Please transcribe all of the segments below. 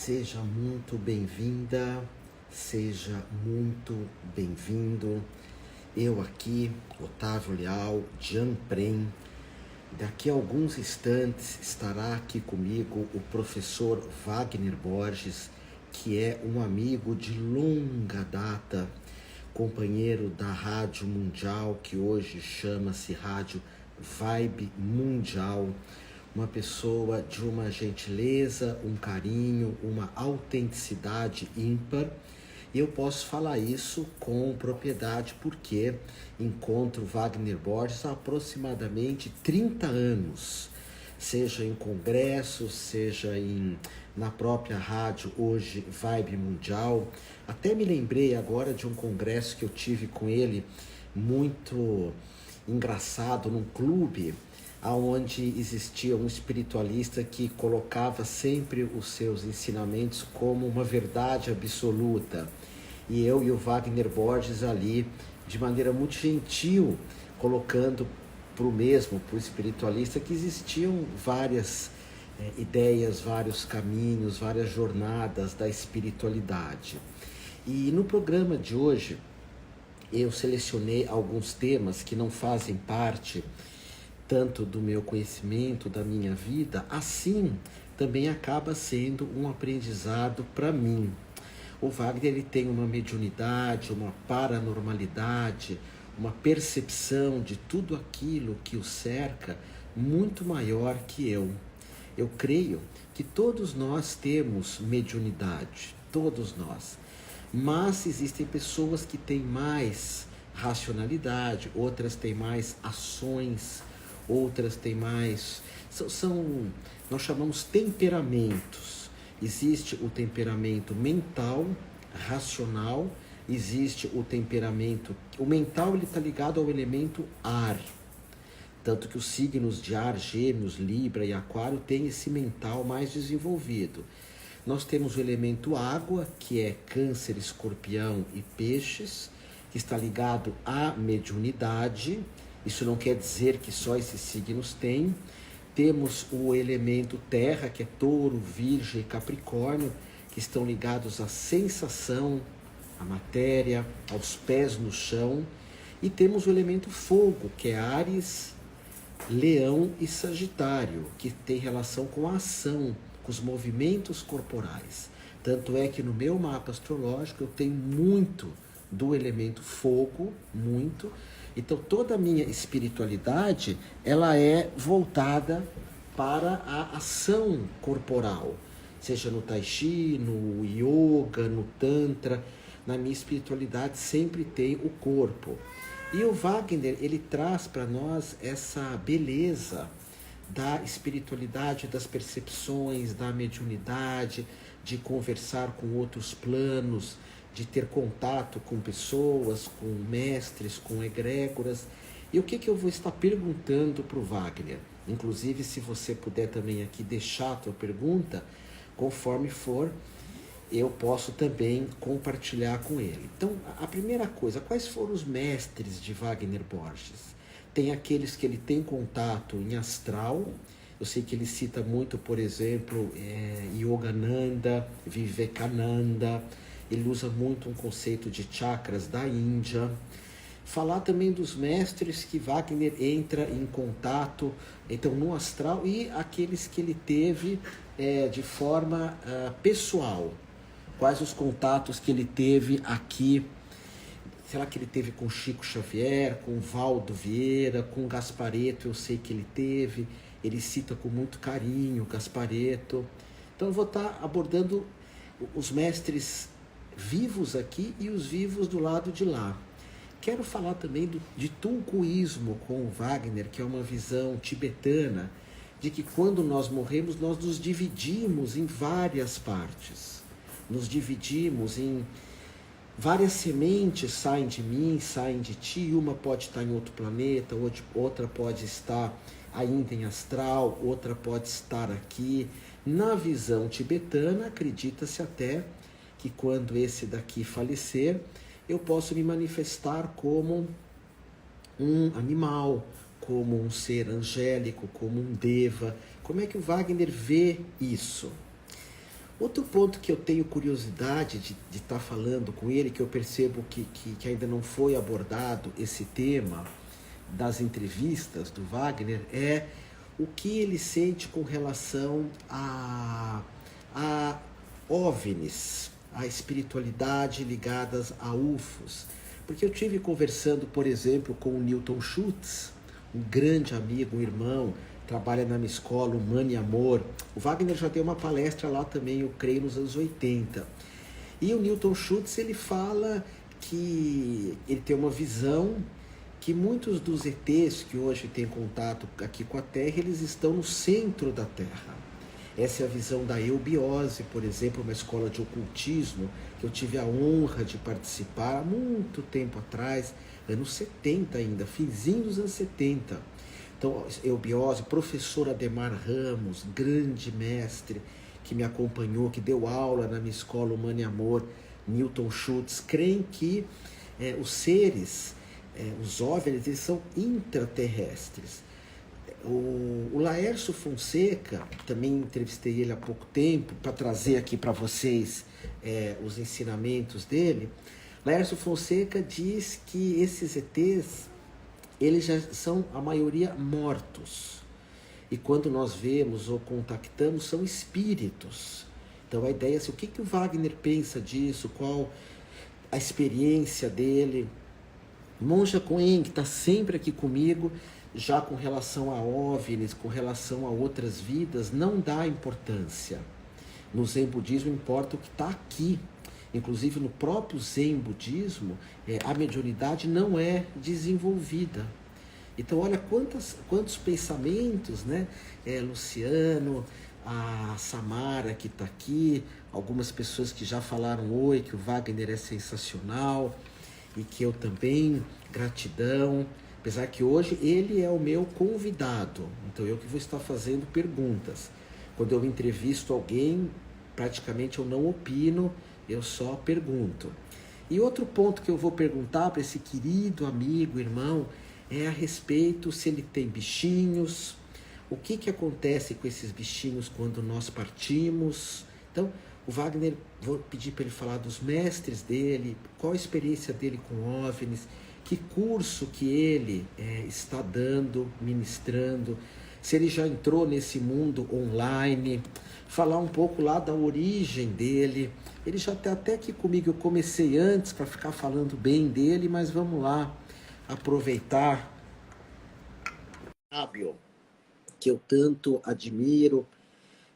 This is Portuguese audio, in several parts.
Seja muito bem-vinda, seja muito bem-vindo. Eu aqui, Otávio Leal, Janprem. Daqui a alguns instantes estará aqui comigo o professor Wagner Borges, que é um amigo de longa data, companheiro da Rádio Mundial, que hoje chama-se Rádio Vibe Mundial. Uma pessoa de uma gentileza, um carinho, uma autenticidade ímpar. E eu posso falar isso com propriedade porque encontro Wagner Borges há aproximadamente 30 anos, seja em congressos, seja na própria rádio, hoje Vibe Mundial. Até me lembrei agora de um congresso que eu tive com ele, muito engraçado, num clube, onde existia um espiritualista que colocava sempre os seus ensinamentos como uma verdade absoluta. E eu e o Wagner Borges ali, de maneira muito gentil, colocando para o espiritualista, que existiam várias ideias, vários caminhos, várias jornadas da espiritualidade. E no programa de hoje, eu selecionei alguns temas que não fazem parte tanto do meu conhecimento, da minha vida, assim também acaba sendo um aprendizado para mim. O Wagner ele tem uma mediunidade, uma paranormalidade, uma percepção de tudo aquilo que o cerca muito maior que eu. Eu creio que todos nós temos mediunidade, todos nós. Mas existem pessoas que têm mais racionalidade, outras têm mais ações, outras têm mais... nós chamamos temperamentos. Existe o temperamento mental, racional, existe o temperamento... O mental está ligado ao elemento ar. Tanto que os signos de ar, Gêmeos, Libra e Aquário têm esse mental mais desenvolvido. Nós temos o elemento água, que é Câncer, Escorpião e Peixes, que está ligado à mediunidade. Isso não quer dizer que só esses signos têm. Temos o elemento terra, que é Touro, Virgem e Capricórnio, que estão ligados à sensação, à matéria, aos pés no chão. E temos o elemento fogo, que é Áries, Leão e Sagitário, que tem relação com a ação, com os movimentos corporais. Tanto é que no meu mapa astrológico eu tenho muito do elemento fogo, muito. Então toda a minha espiritualidade, ela é voltada para a ação corporal, seja no Tai Chi, no Yoga, no Tantra. Na minha espiritualidade sempre tem o corpo. E o Wagner, ele traz para nós essa beleza da espiritualidade, das percepções, da mediunidade, de conversar com outros planos, de ter contato com pessoas, com mestres, com egrégoras. E o que eu vou estar perguntando para o Wagner? Inclusive, se você puder também aqui deixar a tua pergunta, conforme for, eu posso também compartilhar com ele. Então, a primeira coisa, quais foram os mestres de Wagner Borges? Tem aqueles que ele tem contato em astral. Eu sei que ele cita muito, por exemplo, Yogananda, Vivekananda. Ele usa muito um conceito de chakras da Índia. Falar também dos mestres que Wagner entra em contato, então, no astral, e aqueles que ele teve de forma pessoal. Quais os contatos que ele teve aqui? Será que ele teve com Chico Xavier, com Valdo Vieira, com Gasparetto? Eu sei que ele teve. Ele cita com muito carinho Gasparetto. Então eu vou estar abordando os mestres vivos aqui e os vivos do lado de lá. Quero falar também de Tulkuísmo com o Wagner, que é uma visão tibetana, de que quando nós morremos, nós nos dividimos em várias partes. Nos dividimos em várias sementes, saem de mim, saem de ti. Uma pode estar em outro planeta, outra pode estar ainda em astral, outra pode estar aqui. Na visão tibetana, acredita-se até que quando esse daqui falecer, eu posso me manifestar como um animal, como um ser angélico, como um deva. Como é que o Wagner vê isso? Outro ponto que eu tenho curiosidade de estar falando com ele, que eu percebo que ainda não foi abordado esse tema das entrevistas do Wagner, é o que ele sente com relação a OVNIs, a espiritualidade ligadas a UFOs. Porque eu tive conversando, por exemplo, com o Newton Schultz, um grande amigo, um irmão, trabalha na minha escola, Humano e Amor. O Wagner já deu uma palestra lá também, eu creio, nos anos 80. E o Newton Schultz, ele fala que ele tem uma visão que muitos dos ETs que hoje têm contato aqui com a Terra, eles estão no centro da Terra. Essa é a visão da eubiose, por exemplo, uma escola de ocultismo que eu tive a honra de participar há muito tempo atrás, anos 70 ainda, finzinho dos anos 70. Então, eubiose, professor Ademar Ramos, grande mestre, que me acompanhou, que deu aula na minha escola Humano e Amor, Newton Schultz, creem que os seres, os OVNIs, eles são intraterrestres. O Laércio Fonseca, também entrevistei ele há pouco tempo, para trazer aqui para vocês os ensinamentos dele. Laércio Fonseca diz que esses ETs, eles já são, a maioria, mortos. E quando nós vemos ou contactamos, são espíritos. Então a ideia é assim, o que o Wagner pensa disso, qual a experiência dele. Monja Coen, que está sempre aqui comigo, já com relação a OVNIs, com relação a outras vidas, não dá importância. No Zen Budismo importa o que está aqui. Inclusive no próprio Zen Budismo, a mediunidade não é desenvolvida. Então olha quantos pensamentos, né? Luciano, a Samara que está aqui, algumas pessoas que já falaram oi, que o Wagner é sensacional, e que eu também, gratidão, apesar que hoje ele é o meu convidado, então eu que vou estar fazendo perguntas. Quando eu entrevisto alguém, praticamente eu não opino, eu só pergunto. E outro ponto que eu vou perguntar para esse querido amigo, irmão, é a respeito se ele tem bichinhos, o que acontece com esses bichinhos quando nós partimos. Então, o Wagner, vou pedir para ele falar dos mestres dele, qual a experiência dele com OVNIs, que curso que ele está dando, ministrando, se ele já entrou nesse mundo online, falar um pouco lá da origem dele. Ele já está até aqui comigo, eu comecei antes para ficar falando bem dele, mas vamos lá, aproveitar Fábio, que eu tanto admiro,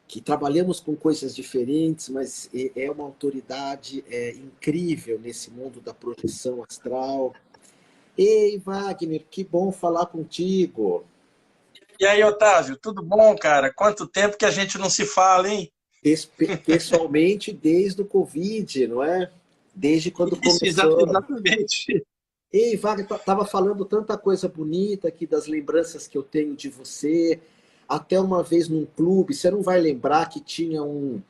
que trabalhamos com coisas diferentes, mas é uma autoridade incrível nesse mundo da projeção astral. Ei, Wagner, que bom falar contigo. E aí, Otávio, tudo bom, cara? Quanto tempo que a gente não se fala, hein? Pessoalmente, desde o Covid, não é? Desde quando Isso, começou. exatamente. Ei, Wagner, estava falando tanta coisa bonita aqui das lembranças que eu tenho de você. Até uma vez num clube, você não vai lembrar que tinha um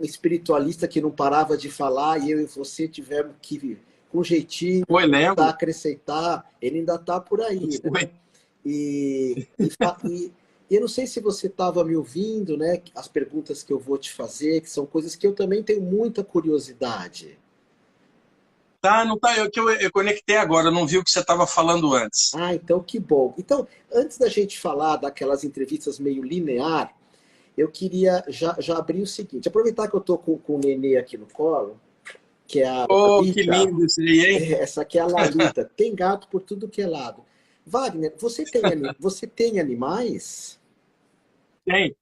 espiritualista que não parava de falar e eu e você tivemos que, com um jeitinho, Foi, lembro. acrescentar. Ele ainda está por aí, né? Foi. E eu não sei se você estava me ouvindo, né? As perguntas que eu vou te fazer, que são coisas que eu também tenho muita curiosidade. Tá, não tá, eu conectei agora, eu não vi o que você estava falando antes. Ah, então que bom. Então, antes da gente falar daquelas entrevistas meio linear, eu queria já abrir o seguinte: aproveitar que eu estou com o nenê aqui no colo, que é a Oh, que Lalita, lindo isso aí, hein? essa aqui é a Lalita, tem gato por tudo que é lado. Wagner, você tem animais? Tem.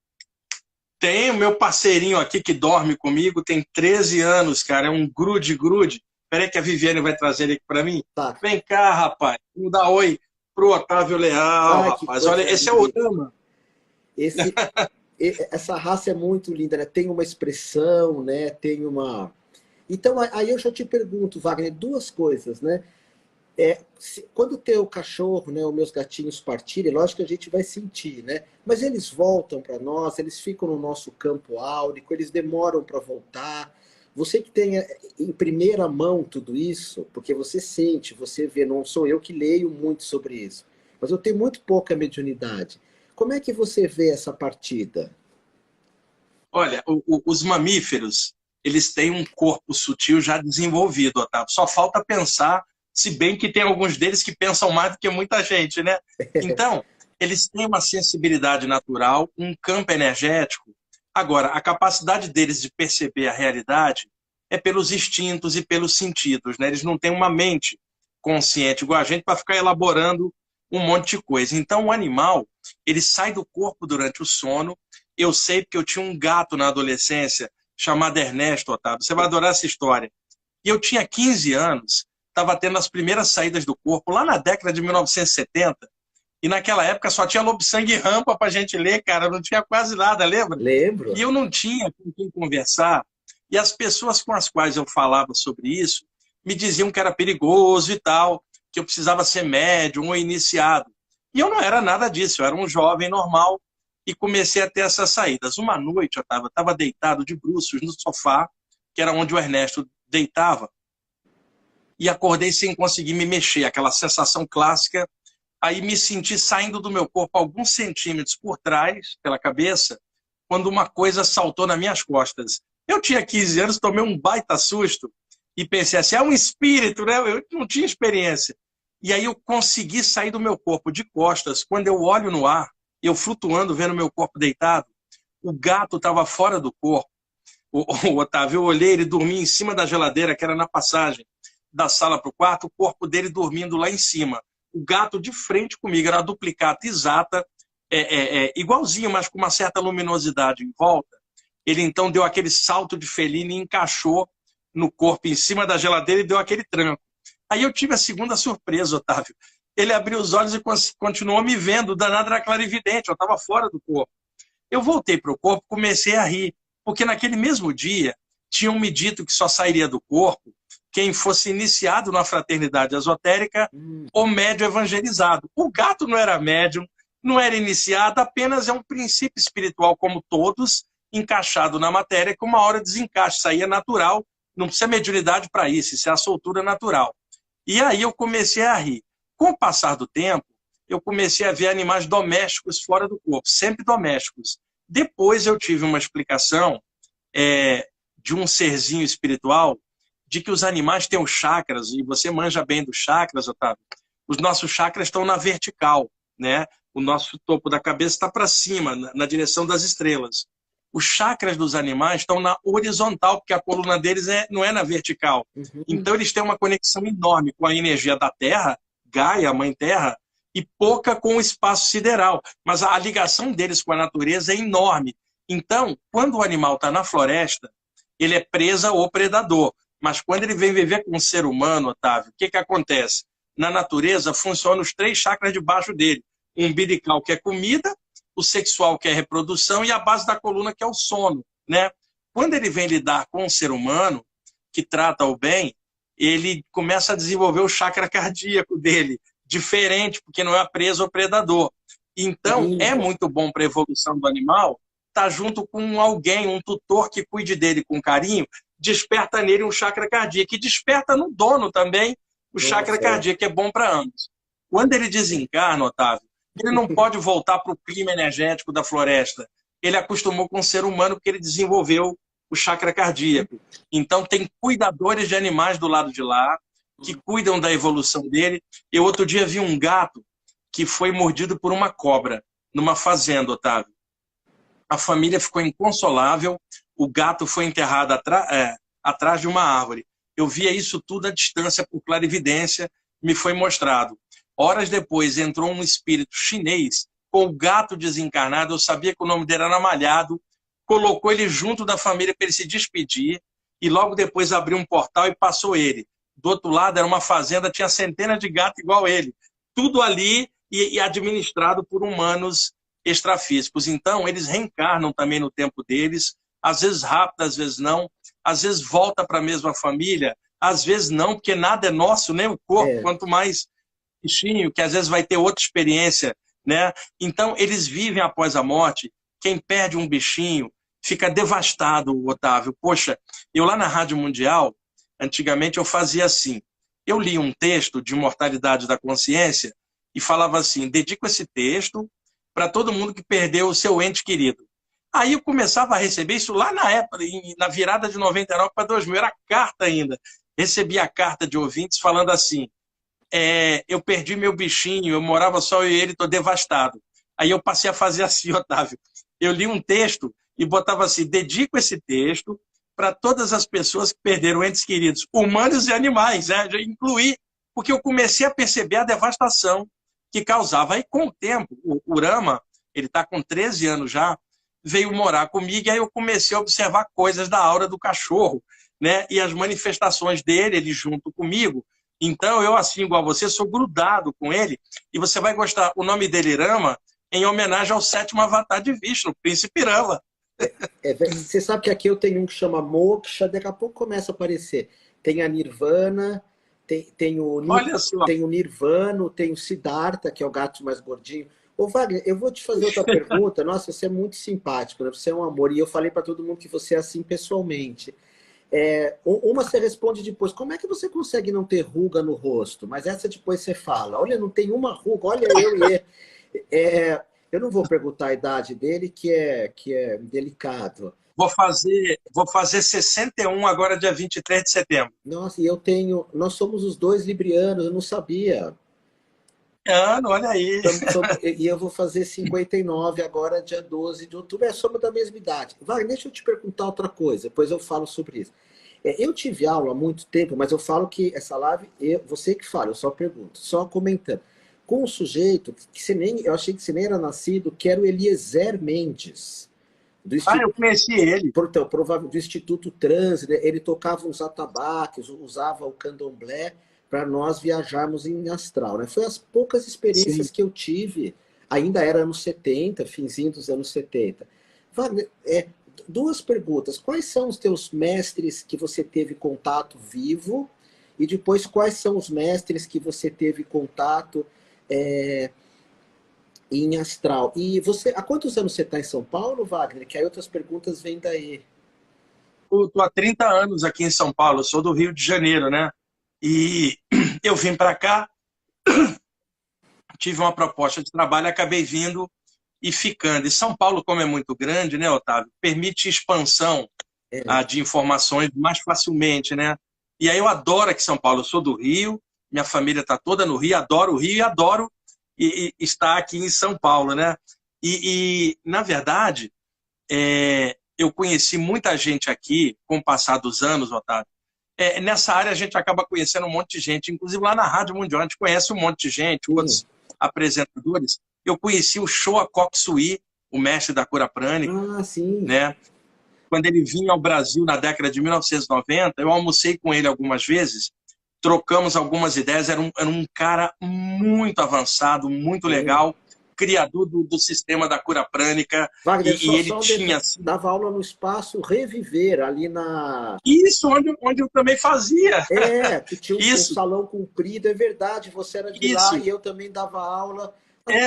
Tem o meu parceirinho aqui que dorme comigo, tem 13 anos, cara, é um grude-grude. Peraí que a Viviane vai trazer ele aqui para mim. Tá. Vem cá, rapaz. Vamos dar oi pro Otávio Leal, Ai, que rapaz. Olha, coisa esse é o linda. Dama. Esse, essa raça é muito linda, né? Tem uma expressão, né? Tem uma. Então, aí eu já te pergunto, Wagner, duas coisas, né? Quando o teu cachorro, né, os meus gatinhos partirem, lógico que a gente vai sentir, né? Mas eles voltam para nós, eles ficam no nosso campo áurico, eles demoram para voltar. Você que tem em primeira mão tudo isso, porque você sente, você vê, não sou eu que leio muito sobre isso, mas eu tenho muito pouca mediunidade. Como é que você vê essa partida? Olha, os mamíferos, eles têm um corpo sutil já desenvolvido, Otávio. Só falta pensar, se bem que tem alguns deles que pensam mais do que muita gente, né? Então, eles têm uma sensibilidade natural, um campo energético. Agora, a capacidade deles de perceber a realidade é pelos instintos e pelos sentidos, né? Eles não têm uma mente consciente igual a gente para ficar elaborando um monte de coisa. Então, o animal, ele sai do corpo durante o sono. Eu sei porque eu tinha um gato na adolescência chamado Ernesto, Otávio. Você vai adorar essa história. E eu tinha 15 anos, estava tendo as primeiras saídas do corpo, lá na década de 1970, e naquela época só tinha Lobo Sangue e Rampa para a gente ler, cara, não tinha quase nada, lembra? E Lembro. eu não tinha com quem conversar, e as pessoas com as quais eu falava sobre isso me diziam que era perigoso e tal, que eu precisava ser médium ou iniciado. E eu não era nada disso, eu era um jovem normal, e comecei a ter essas saídas. Uma noite eu estava deitado de bruços no sofá, que era onde o Ernesto deitava, e acordei sem conseguir me mexer, aquela sensação clássica. Aí me senti saindo do meu corpo alguns centímetros por trás, pela cabeça, quando uma coisa saltou nas minhas costas. Eu tinha 15 anos, tomei um baita susto e pensei assim, é um espírito, né? Eu não tinha experiência. E aí eu consegui sair do meu corpo de costas. Quando eu olho no ar, eu flutuando, vendo meu corpo deitado, o gato estava fora do corpo. O Otávio, eu olhei, ele dormia em cima da geladeira, que era na passagem da sala para o quarto, o corpo dele dormindo lá em cima. O gato de frente comigo, era a duplicata exata, igualzinho, mas com uma certa luminosidade em volta. Ele então deu aquele salto de felino e encaixou no corpo em cima da geladeira e deu aquele tranco. Aí eu tive a segunda surpresa, Otávio. Ele abriu os olhos e continuou me vendo, o danado era clarividente, eu estava fora do corpo. Eu voltei para o corpo, comecei a rir, porque naquele mesmo dia tinham me dito que só sairia do corpo quem fosse iniciado na fraternidade esotérica ou médium evangelizado. O gato não era médium, não era iniciado, apenas é um princípio espiritual como todos, encaixado na matéria, que uma hora desencaixa, isso aí é natural, não precisa mediunidade para isso é a soltura natural. E aí eu comecei a rir. Com o passar do tempo, eu comecei a ver animais domésticos fora do corpo, sempre domésticos. Depois eu tive uma explicação de um serzinho espiritual de que os animais têm os chakras, e você manja bem dos chakras, Otávio. Os nossos chakras estão na vertical, né? O nosso topo da cabeça está para cima, na direção das estrelas. Os chakras dos animais estão na horizontal, porque a coluna deles não é na vertical. Então eles têm uma conexão enorme com a energia da Terra, Gaia, a Mãe Terra, e pouca com o espaço sideral. Mas a ligação deles com a natureza é enorme. Então, quando o animal está na floresta, ele é presa ou predador. Mas quando ele vem viver com um ser humano, Otávio, o que acontece? Na natureza, funcionam os 3 chakras debaixo dele. O umbilical, que é comida, o sexual, que é reprodução, e a base da coluna, que é o sono, né? Quando ele vem lidar com um ser humano, que trata-o bem, ele começa a desenvolver o chakra cardíaco dele, diferente, porque não é preso ou predador. Então, é muito bom para a evolução do animal estar junto com alguém, um tutor que cuide dele com carinho, desperta nele um chakra cardíaco, e desperta no dono também o chakra cardíaco, que é bom para ambos. Quando ele desencarna, Otávio, ele não pode voltar para o clima energético da floresta. Ele acostumou com o ser humano porque ele desenvolveu o chakra cardíaco. Então, tem cuidadores de animais do lado de lá, que cuidam da evolução dele. Eu, outro dia, vi um gato que foi mordido por uma cobra numa fazenda, Otávio. A família ficou inconsolável, o gato foi enterrado atrás de uma árvore. Eu via isso tudo à distância, por clarividência, me foi mostrado. Horas depois entrou um espírito chinês com o gato desencarnado, eu sabia que o nome dele era Malhado, colocou ele junto da família para ele se despedir, e logo depois abriu um portal e passou ele. Do outro lado era uma fazenda, tinha centenas de gatos igual ele. Tudo ali e administrado por humanos extrafísicos. Então, eles reencarnam também no tempo deles, às vezes rápido, às vezes não, às vezes volta para a mesma família, às vezes não, porque nada é nosso, nem o corpo, quanto mais bichinho, que às vezes vai ter outra experiência, né? Então, eles vivem após a morte. Quem perde um bichinho fica devastado, Otávio. Poxa, eu lá na Rádio Mundial, antigamente eu fazia assim, eu li um texto de Imortalidade da Consciência e falava assim, dedico esse texto para todo mundo que perdeu o seu ente querido. Aí eu começava a receber isso lá na época, na virada de 99 para 2000, era carta ainda. Recebia carta de ouvintes falando assim, eu perdi meu bichinho, eu morava só eu e ele, estou devastado. Aí eu passei a fazer assim, Otávio. Eu li um texto e botava assim, dedico esse texto para todas as pessoas que perderam entes queridos, humanos e animais, né? Já incluí, porque eu comecei a perceber a devastação que causava. Aí, com o tempo, o Urama, ele está com 13 anos já, veio morar comigo, e aí eu comecei a observar coisas da aura do cachorro, né? E as manifestações dele, ele junto comigo. Então, eu, assim, igual você, sou grudado com ele, e você vai gostar. O nome dele, Rama, em homenagem ao sétimo avatar de Vishnu, Príncipe Rama. Você sabe que aqui eu tenho um que chama Moksha, daqui a pouco começa a aparecer. Tem a Nirvana, Olha só. tem o Nirvana, tem o Siddhartha, que é o gato mais gordinho. Ô, Wagner, eu vou te fazer outra pergunta. Nossa, você é muito simpático, né? Você é um amor. E eu falei para todo mundo que você é assim pessoalmente. Uma você responde depois, como é que você consegue não ter ruga no rosto? Mas essa depois você fala, olha, não tem uma ruga, olha eu e ele. Eu não vou perguntar a idade dele, que é delicado. Vou fazer 61 agora, dia 23 de setembro. Nossa, nós somos os dois librianos, eu não sabia. Olha aí. E eu vou fazer 59 agora, dia 12 de outubro. Somos da mesma idade. Vai, deixa eu te perguntar outra coisa, depois eu falo sobre isso. Eu tive aula há muito tempo, mas eu falo que essa live, você que fala, eu só pergunto, só comentando. Com um sujeito que eu achei que você nem era nascido, que era o Eliezer Mendes. Eu conheci ele. Portanto, provavelmente do Instituto Trans, ele tocava uns atabaques, usava o candomblé para nós viajarmos em astral. Né? Foi as poucas experiências Sim. que eu tive, ainda era anos 70, finzinho dos anos 70. Duas perguntas. Quais são os teus mestres que você teve contato vivo? E depois, quais são os mestres que você teve contato em astral? E você, há quantos anos você está em São Paulo, Wagner? Que aí outras perguntas vêm daí. Eu estou há 30 anos aqui em São Paulo, eu sou do Rio de Janeiro, né? E eu vim para cá, tive uma proposta de trabalho, acabei vindo e ficando. E São Paulo, como é muito grande, né, Otávio, permite expansão de informações mais facilmente, né? E aí eu adoro aqui São Paulo, eu sou do Rio, minha família está toda no Rio, adoro o Rio e adoro estar aqui em São Paulo, né? Na verdade, eu conheci muita gente aqui com o passar dos anos, Otávio. Nessa área a gente acaba conhecendo um monte de gente, inclusive lá na Rádio Mundial a gente conhece um monte de gente, outros apresentadores. Eu conheci o Shoa Koksui, o mestre da cura prânica, né? Quando ele vinha ao Brasil na década de 1990, eu almocei com ele algumas vezes, trocamos algumas ideias, era um cara muito avançado, muito legal, criador do sistema da cura prânica. Wagner, e ele tinha assim, dava aula no espaço Reviver, ali na... Isso, onde eu também fazia. Que tinha um salão comprido, é verdade, você era de lá e eu também dava aula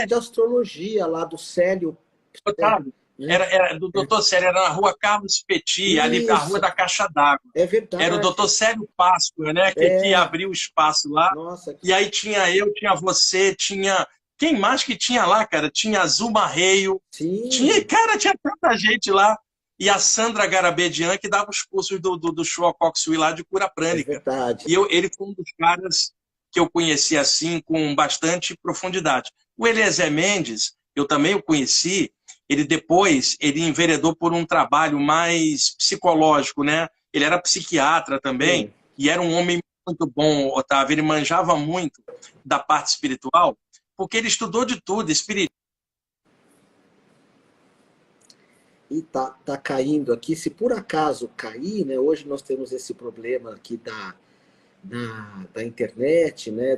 de astrologia lá do Célio. Otávio, era do Dr. Célio, era na rua Carlos Petit, ali a rua da Caixa d'Água. É verdade. Era o Dr. Célio Páscoa, né, que abriu o espaço lá. Nossa, E aí tinha eu, tinha você, tinha... Quem mais que tinha lá, cara? Tinha Azul Marreio. Sim. Tinha tanta gente lá. E a Sandra Garabedian, que dava os cursos do Shoa Koksui lá de cura prânica. É verdade. E ele foi um dos caras que eu conheci assim, com bastante profundidade. O Eliezer Mendes, eu também o conheci, ele enveredou por um trabalho mais psicológico, né? Ele era psiquiatra também, e era um homem muito bom, Otávio. Ele manjava muito da parte espiritual, porque ele estudou de tudo, espiritismo. E tá caindo aqui, se por acaso cair, né? Hoje nós temos esse problema aqui da internet, né?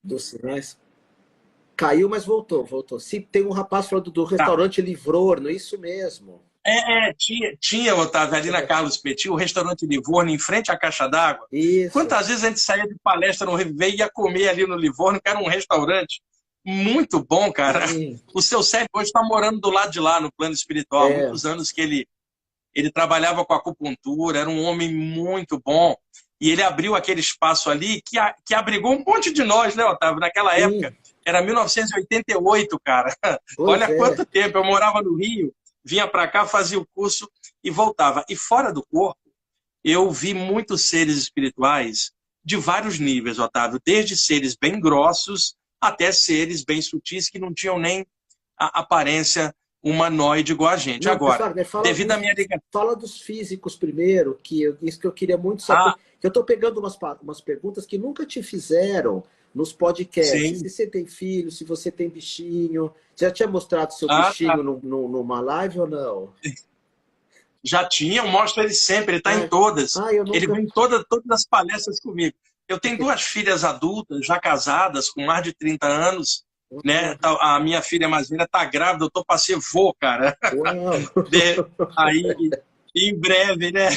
Dos sinais. Caiu, mas voltou. Se tem um rapaz falando do restaurante Livorno, isso mesmo. Tinha, Otávio, ali na Carlos Petit, o restaurante Livorno, em frente à Caixa d'Água. Quantas vezes a gente saía de palestra no Reviver e ia comer ali no Livorno, que era um restaurante muito bom, cara. Sim. O seu Sérgio hoje está morando do lado de lá, no plano espiritual. Há muitos anos que ele trabalhava com acupuntura, era um homem muito bom. E ele abriu aquele espaço ali que abrigou um monte de nós, né, Otávio? Naquela época, Era 1988, cara. Pois Olha é. quanto tempo. Eu morava no Rio, vinha para cá, fazia o curso e voltava. E fora do corpo, eu vi muitos seres espirituais de vários níveis, Otávio, desde seres bem grossos até seres bem sutis que não tinham nem a aparência humanoide igual a gente. Não, mas Agora, Wagner, devido à minha ligação... fala dos físicos primeiro, isso que eu queria muito saber. Ah, Eu estou pegando umas perguntas que nunca te fizeram nos podcasts. sim. Se você tem filho, se você tem bichinho. Você já tinha mostrado seu Ah, tá. bichinho numa live ou não? Já tinha, eu mostro ele sempre, ele está em Ah, todas. eu Ele nunca. vem em todas as palestras comigo. Eu tenho duas filhas adultas, já casadas, com mais de 30 anos. Né? A minha filha mais velha está grávida, eu estou para ser vô, cara. Uau! Aí, em breve, né?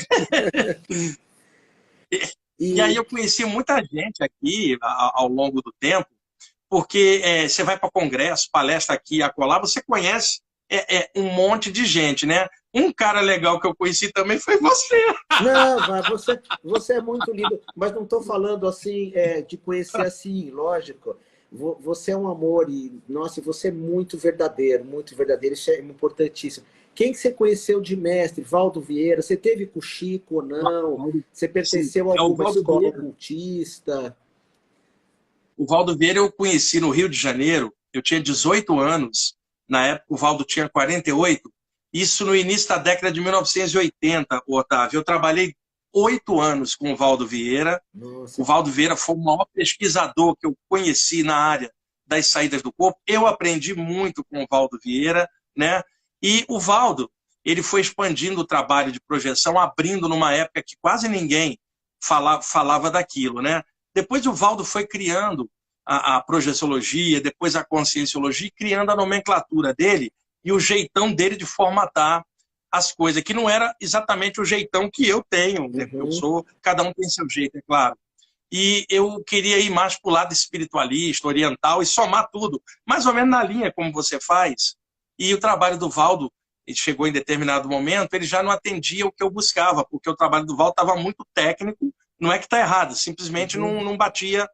E aí E, eu conheci muita gente aqui ao longo do tempo, porque você vai para congresso, palestra aqui, acolá, você conhece um monte de gente, né? Um cara legal que eu conheci também foi você. não, você é muito lindo, mas não estou falando assim de conhecer assim, lógico. Você é um amor e, nossa, você é muito verdadeiro, isso é importantíssimo. Quem que você conheceu de mestre? Valdo Vieira, você teve com o Chico ou não? Você Sim, pertenceu a é o alguma Valdo escola Vieira. ocultista? O Valdo Vieira eu conheci no Rio de Janeiro, eu tinha 18 anos, na época o Valdo tinha 48, isso no início da década de 1980, Otávio. Eu trabalhei 8 anos com o Valdo Vieira. O Nossa, Valdo Vieira foi o maior pesquisador que eu conheci na área das saídas do corpo. Eu aprendi muito com o Valdo Vieira, né? E o Valdo, ele foi expandindo o trabalho de projeção, abrindo numa época que quase ninguém falava daquilo, né? Depois o Valdo foi criando a projeciologia, depois a conscienciologia, criando a nomenclatura dele e o jeitão dele de formatar as coisas, que não era exatamente o jeitão que eu tenho, né? Eu uhum, sou, cada um tem seu jeito, é claro. E eu queria ir mais para o lado espiritualista, oriental, e somar tudo, mais ou menos na linha como você faz. E o trabalho do Valdo, ele chegou em determinado momento, ele já não atendia o que eu buscava, porque o trabalho do Valdo estava muito técnico, não é que está errado, simplesmente uhum. não batia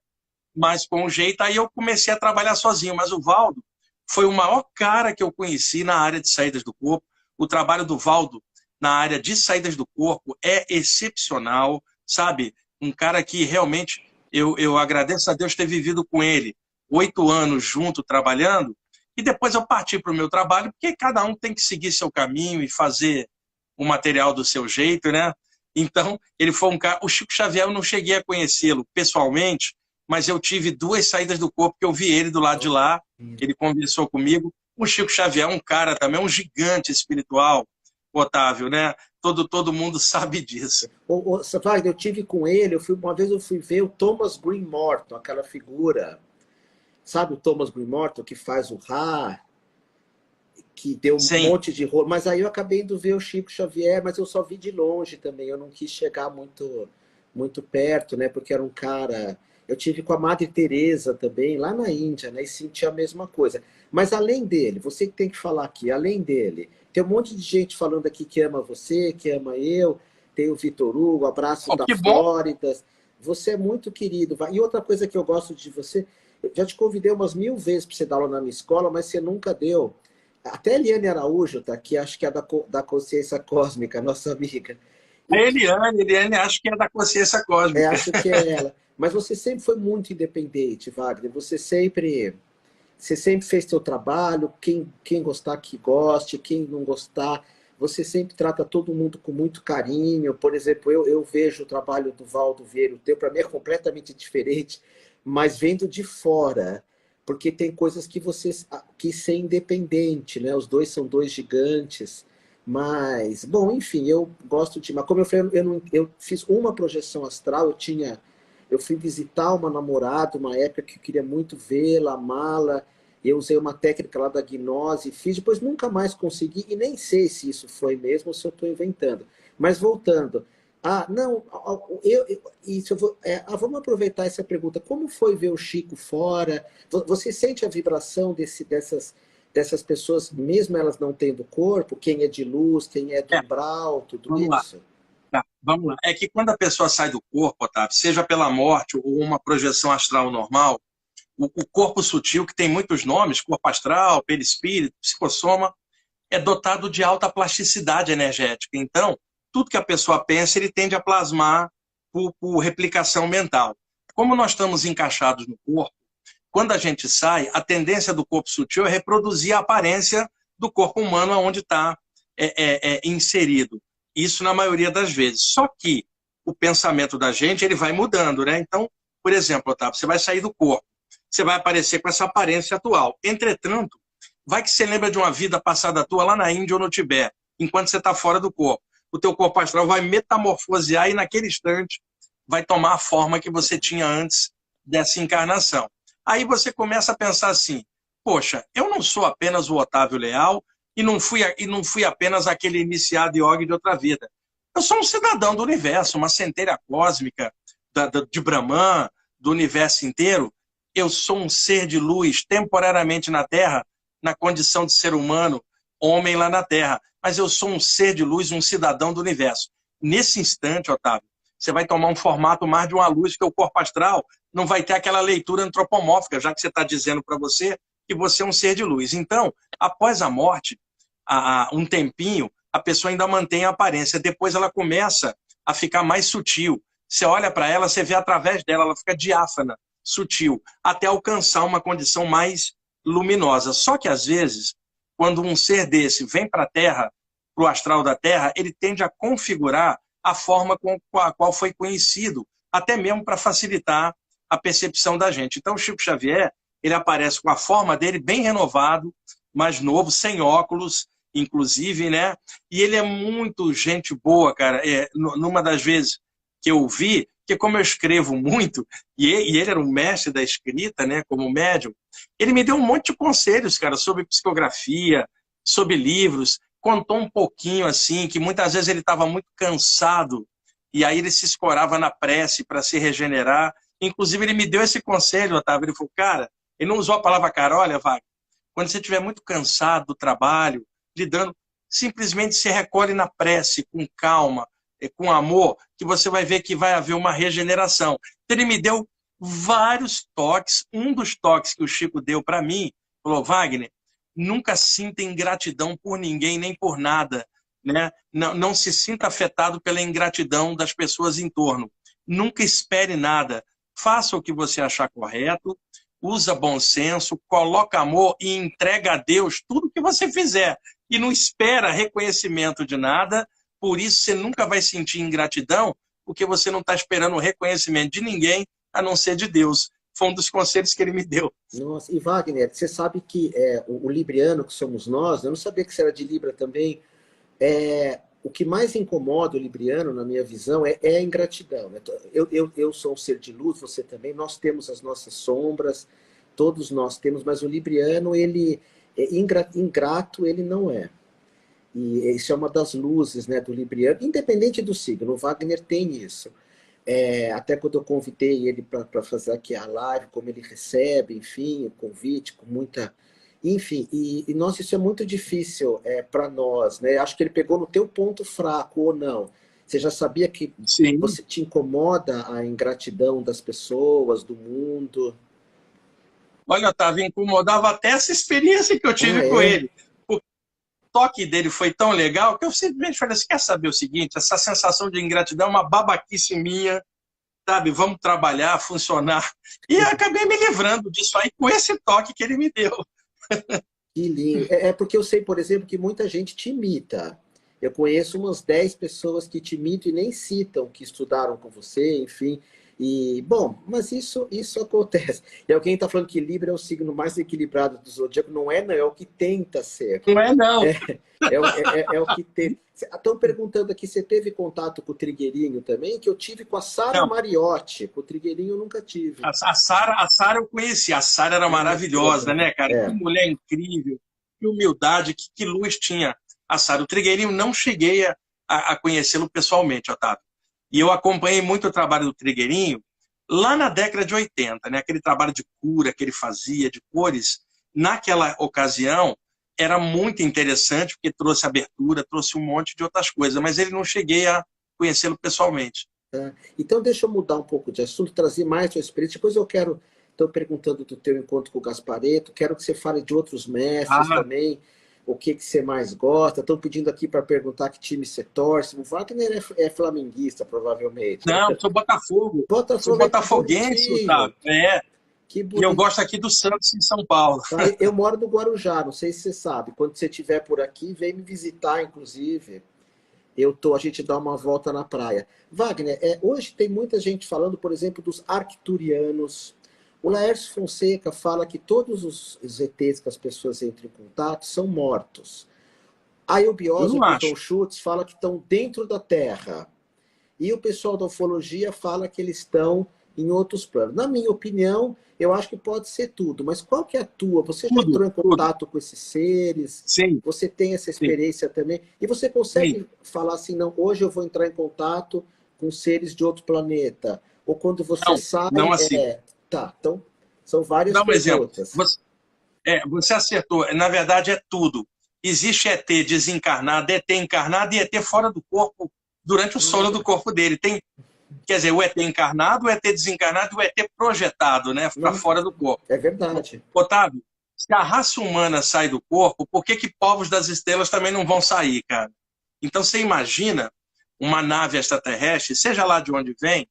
mais com o jeito. Aí eu comecei a trabalhar sozinho, mas o Valdo foi o maior cara que eu conheci na área de saídas do corpo. O trabalho do Valdo na área de saídas do corpo é excepcional, sabe? Um cara que realmente eu agradeço a Deus ter vivido com ele 8 anos junto, trabalhando, e depois eu parti para o meu trabalho, porque cada um tem que seguir seu caminho e fazer o material do seu jeito, né? Então, ele foi um cara... O Chico Xavier, eu não cheguei a conhecê-lo pessoalmente, mas eu tive 2 saídas do corpo que eu vi ele do lado de lá, ele conversou comigo. O Chico Xavier é um cara também, um gigante espiritual, Otávio, né? Todo mundo sabe disso. Wagner, eu tive com ele, uma vez eu fui ver o Thomas Green Morton, aquela figura, sabe o Thomas Green Morton que faz o Ra, que deu um Sim. monte de rolo, mas aí eu acabei indo ver o Chico Xavier, mas eu só vi de longe também, eu não quis chegar muito perto, né, porque era um cara... Eu tive com a Madre Teresa também, lá na Índia, né, e senti a mesma coisa. Mas além dele, você que tem que falar aqui, além dele, tem um monte de gente falando aqui que ama você, que ama eu, tem o Vitor Hugo, abraços Oh, da que bom. Flórida, você é muito querido. E outra coisa que eu gosto de você, eu já te convidei umas 1000 vezes para você dar aula na minha escola, mas você nunca deu. Até a Eliane Araújo tá aqui, acho que é da Consciência Cósmica, nossa amiga. A E Eliane acho que é da consciência cósmica. acho que é ela. Mas você sempre foi muito independente, Wagner. Você sempre fez seu trabalho. Quem gostar, que goste. Quem não gostar, você sempre trata todo mundo com muito carinho. Por exemplo, eu vejo o trabalho do Valdo Vieira, o teu, para mim é completamente diferente, mas vendo de fora. Porque tem coisas que você quis ser independente, né? Os dois são dois gigantes. Mas, bom, enfim, eu gosto de... Mas como eu falei, eu fiz uma projeção astral, eu fui visitar uma namorada, uma época que eu queria muito vê-la, amá-la, eu usei uma técnica lá da gnose, fiz, depois nunca mais consegui, e nem sei se isso foi mesmo ou se eu estou inventando. Mas voltando, não, isso eu vou, vamos aproveitar essa pergunta, como foi ver o Chico fora? Você sente a vibração dessas pessoas, mesmo elas não tendo corpo, quem é de luz, quem é do É, umbral, tudo vamos lá. isso? Tá, vamos lá. É que quando a pessoa sai do corpo, Otávio, seja pela morte ou uma projeção astral normal, o corpo sutil, que tem muitos nomes, corpo astral, perispírito, psicossoma, é dotado de alta plasticidade energética. Então, tudo que a pessoa pensa, ele tende a plasmar por replicação mental. Como nós estamos encaixados no corpo, quando a gente sai, a tendência do corpo sutil é reproduzir a aparência do corpo humano onde está inserido. Isso na maioria das vezes. Só que o pensamento da gente ele vai mudando, né? Então, por exemplo, Otávio, você vai sair do corpo, você vai aparecer com essa aparência atual. Entretanto, vai que você lembra de uma vida passada tua lá na Índia ou no Tibete, enquanto você está fora do corpo. O teu corpo astral vai metamorfosear e naquele instante vai tomar a forma que você tinha antes dessa encarnação. Aí você começa a pensar assim, poxa, eu não sou apenas o Otávio Leal e não fui apenas aquele iniciado yogi de outra vida. Eu sou um cidadão do universo, uma centelha cósmica de Brahman, do universo inteiro. Eu sou um ser de luz temporariamente na Terra, na condição de ser humano, homem lá na Terra. Mas eu sou um ser de luz, um cidadão do universo. Nesse instante, Otávio, você vai tomar um formato mais de uma luz, que o corpo astral não vai ter aquela leitura antropomórfica, já que você está dizendo para você que você é um ser de luz. Então, após a morte, um tempinho, a pessoa ainda mantém a aparência. Depois ela começa a ficar mais sutil. Você olha para ela, você vê através dela, ela fica diáfana, sutil, até alcançar uma condição mais luminosa. Só que, às vezes, quando um ser desse vem para a Terra, para o astral da Terra, ele tende a configurar a forma com a qual foi conhecido, até mesmo para facilitar a percepção da gente. Então, o Chico Xavier, ele aparece com a forma dele bem renovado, mais novo, sem óculos, inclusive, né? E ele é muito gente boa, cara. Numa das vezes que eu vi, que como eu escrevo muito, e ele era um mestre da escrita, né, como médium, ele me deu um monte de conselhos, cara, sobre psicografia, sobre livros, contou um pouquinho, assim, que muitas vezes ele estava muito cansado, e aí ele se escorava na prece para se regenerar. Inclusive, ele me deu esse conselho, Otávio, ele falou, cara, ele não usou a palavra cara, olha, Wagner, quando você estiver muito cansado do trabalho, lidando, simplesmente se recolhe na prece, com calma, com amor, que você vai ver que vai haver uma regeneração. Então, ele me deu vários toques. Um dos toques que o Chico deu para mim, falou, Wagner, nunca sinta ingratidão por ninguém, nem por nada. Né? Não se sinta afetado pela ingratidão das pessoas em torno. Nunca espere nada. Faça o que você achar correto, usa bom senso, coloca amor e entrega a Deus tudo que você fizer. E não espera reconhecimento de nada, por isso você nunca vai sentir ingratidão, porque você não está esperando o reconhecimento de ninguém, a não ser de Deus. Foi um dos conselhos que ele me deu. Nossa, e Wagner, você sabe que o libriano que somos nós, eu não sabia que você era de Libra também, o que mais incomoda o libriano, na minha visão, é a ingratidão. Né? Eu sou um ser de luz, você também, nós temos as nossas sombras, todos nós temos, mas o libriano, ele ingrato, ele não é. E isso é uma das luzes, né, do libriano, independente do signo, o Wagner tem isso. Até quando eu convidei ele para fazer aqui a live, como ele recebe, enfim, o convite, com muita... Enfim, nossa, isso é muito difícil para nós, né? Acho que ele pegou no teu ponto fraco, ou não? Você já sabia que Sim. Você te incomoda a ingratidão das pessoas, do mundo? Olha, Otávio, incomodava até essa experiência que eu tive com ele. O toque dele foi tão legal que eu simplesmente falei assim, quer saber o seguinte, essa sensação de ingratidão é uma babaquice minha, sabe? Vamos trabalhar, funcionar. E eu acabei me livrando disso aí com esse toque que ele me deu. Que lindo. Porque eu sei, por exemplo, que muita gente te imita. Eu conheço umas 10 pessoas que te imitam e nem citam que estudaram com você, enfim. Bom, mas isso acontece. E alguém está falando que Libra é o signo mais equilibrado do zodíaco. Não, é o que tenta ser. Não é, não. É o que tem. Estão perguntando aqui, você teve contato com o Trigueirinho também? Que eu tive com a Sara Mariotti. Com o Trigueirinho eu nunca tive. A Sara eu conheci. A Sara era maravilhosa, né, cara? Que mulher incrível, que humildade, que luz tinha a Sara. O Trigueirinho não cheguei a conhecê-lo pessoalmente, Otávio. E eu acompanhei muito o trabalho do Trigueirinho lá na década de 80, né? Aquele trabalho de cura que ele fazia, de cores. Naquela ocasião, era muito interessante, porque trouxe abertura, trouxe um monte de outras coisas, mas ele não cheguei a conhecê-lo pessoalmente. Então, deixa eu mudar um pouco de assunto, trazer mais sua experiência. Depois eu quero estão perguntando do teu encontro com o Gasparetto, quero que você fale de outros mestres Ah, também, o que, que você mais gosta. Estão pedindo aqui para perguntar que time você torce. O Wagner é flamenguista, provavelmente. não, sou Botafogo. Sou Botafogo, que botafoguense, bonitinho. Otávio. É. Que E eu bonito. gosto aqui do Santos em São Paulo. Tá? Eu moro no Guarujá, não sei se você sabe. Quando você estiver por aqui, vem me visitar, inclusive. A gente dá uma volta na praia. Wagner, hoje tem muita gente falando, por exemplo, dos arcturianos. O Laércio Fonseca fala que todos os ETs que as pessoas entram em contato são mortos. Aí o Eu não biósofo John acho. Schultz fala que estão dentro da Terra. E o pessoal da ufologia fala que eles estão em outros planos. Na minha opinião, eu acho que pode ser tudo. Mas qual que é a tua? Você já Tudo, entrou em tudo. contato com esses seres? Sim, Você tem essa sim, experiência também? E você sim. consegue falar assim, não, hoje eu vou entrar em contato com seres de outro planeta? Ou quando você Não, sai, não assim. Tá, então são várias Dá um exemplo. perguntas. Você acertou. Na verdade, é tudo. Existe ET desencarnado, ET encarnado e ET fora do corpo durante o sono do corpo dele. Tem, quer dizer, o ET encarnado, o ET desencarnado e o ET projetado, né, para Não, fora do corpo. é verdade. Otávio, se a raça humana sai do corpo, por que que povos das estrelas também não vão sair, cara? Então você imagina uma nave extraterrestre, seja lá de onde vem,